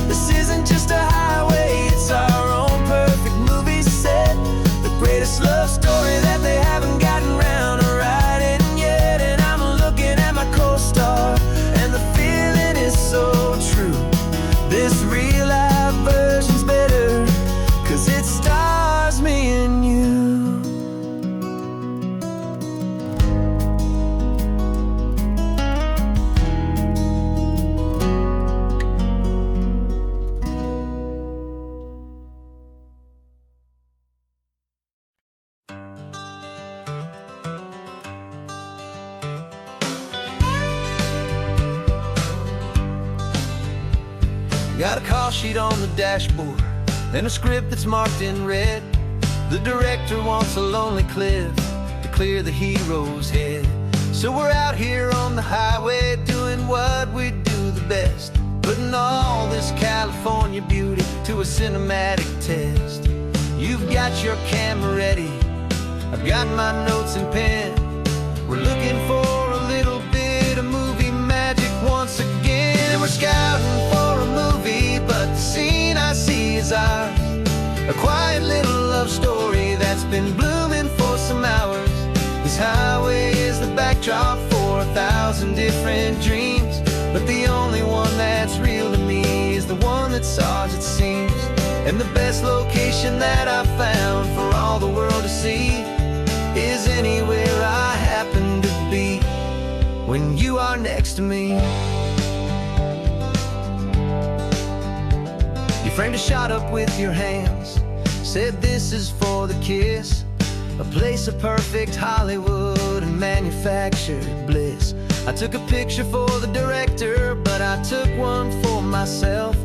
This isn't just a highway, it's our own perfect movie set, the greatest love story that they haven't gotten round to writing yet. And I'm looking at my co-star, and the feeling is so true. This real life version's better, 'cause it stars me and you. Got a call sheet on the dashboard and a script that's marked in red. The director wants a lonely cliff to clear the hero's head. So we're out here on the highway doing what we do the best, putting all this California beauty to a cinematic test. You've got your camera ready, I've got my notes and pen. We're looking for a little bit of movie magic once again. And we're scouting for a movie, but the scene I see is ours. A quiet little love story that's been blooming for some hours. This highway is the backdrop for 1,000 different dreams, but the only one that's real to me is the one that's ours, it seems. And the best location that I've found for all the world to see is anywhere I happen to be when you are next to me. You framed a shot up with your hands, said this is for the kiss, a place of perfect Hollywood and manufactured bliss. I took a picture for the director, but I took one for myself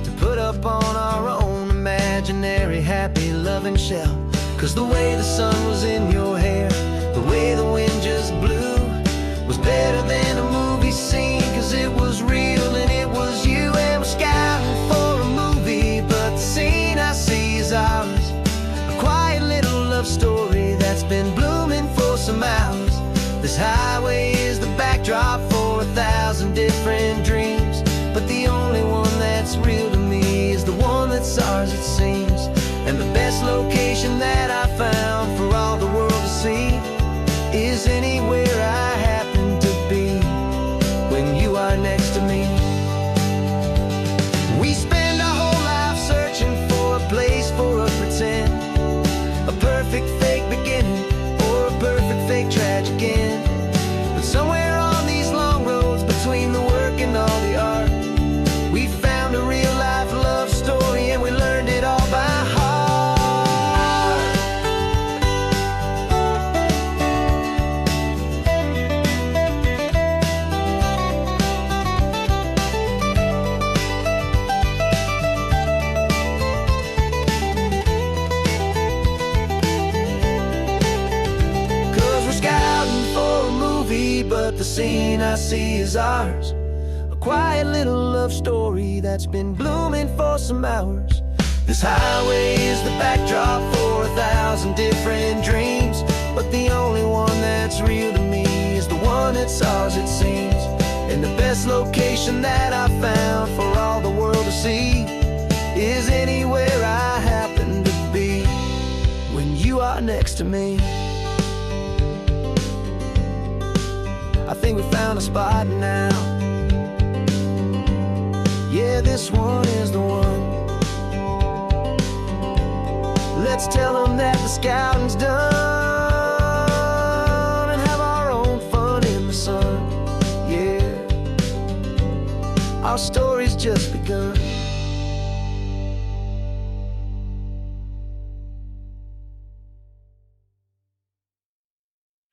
to put up on our own imaginary happy loving shell. 'Cause the way the sun was in your hair, the way the wind just blew, was better than a movie scene, 'cause it was real and it was you. And we're scouting for a movie, but the scene I see is ours. A quiet little love story that's been blooming for some hours. This highway is the backdrop for 1,000 different dreams, but the only one that's real to me is the one that's ours, it seems. And the best location that I found for all the world to see is anywhere I happen to be when you are next to me. We spend our whole life searching for a place for a pretend, a perfect fake beginning or a perfect fake tragic end. But somewhere on these long roads between the work and all the art, we found a real life love story, and we learned it all by heart. But the scene I see is ours. A quiet little love story that's been blooming for some hours. This highway is the backdrop for 1,000 different dreams, but the only one that's real to me is the one that's ours, it seems. And the best location that I found for all the world to see is anywhere I happen to be when you are next to me. I think we found a spot now. Yeah, this one is the one. Let's tell them that the scouting's done and have our own fun in the sun. Yeah, our story's just begun.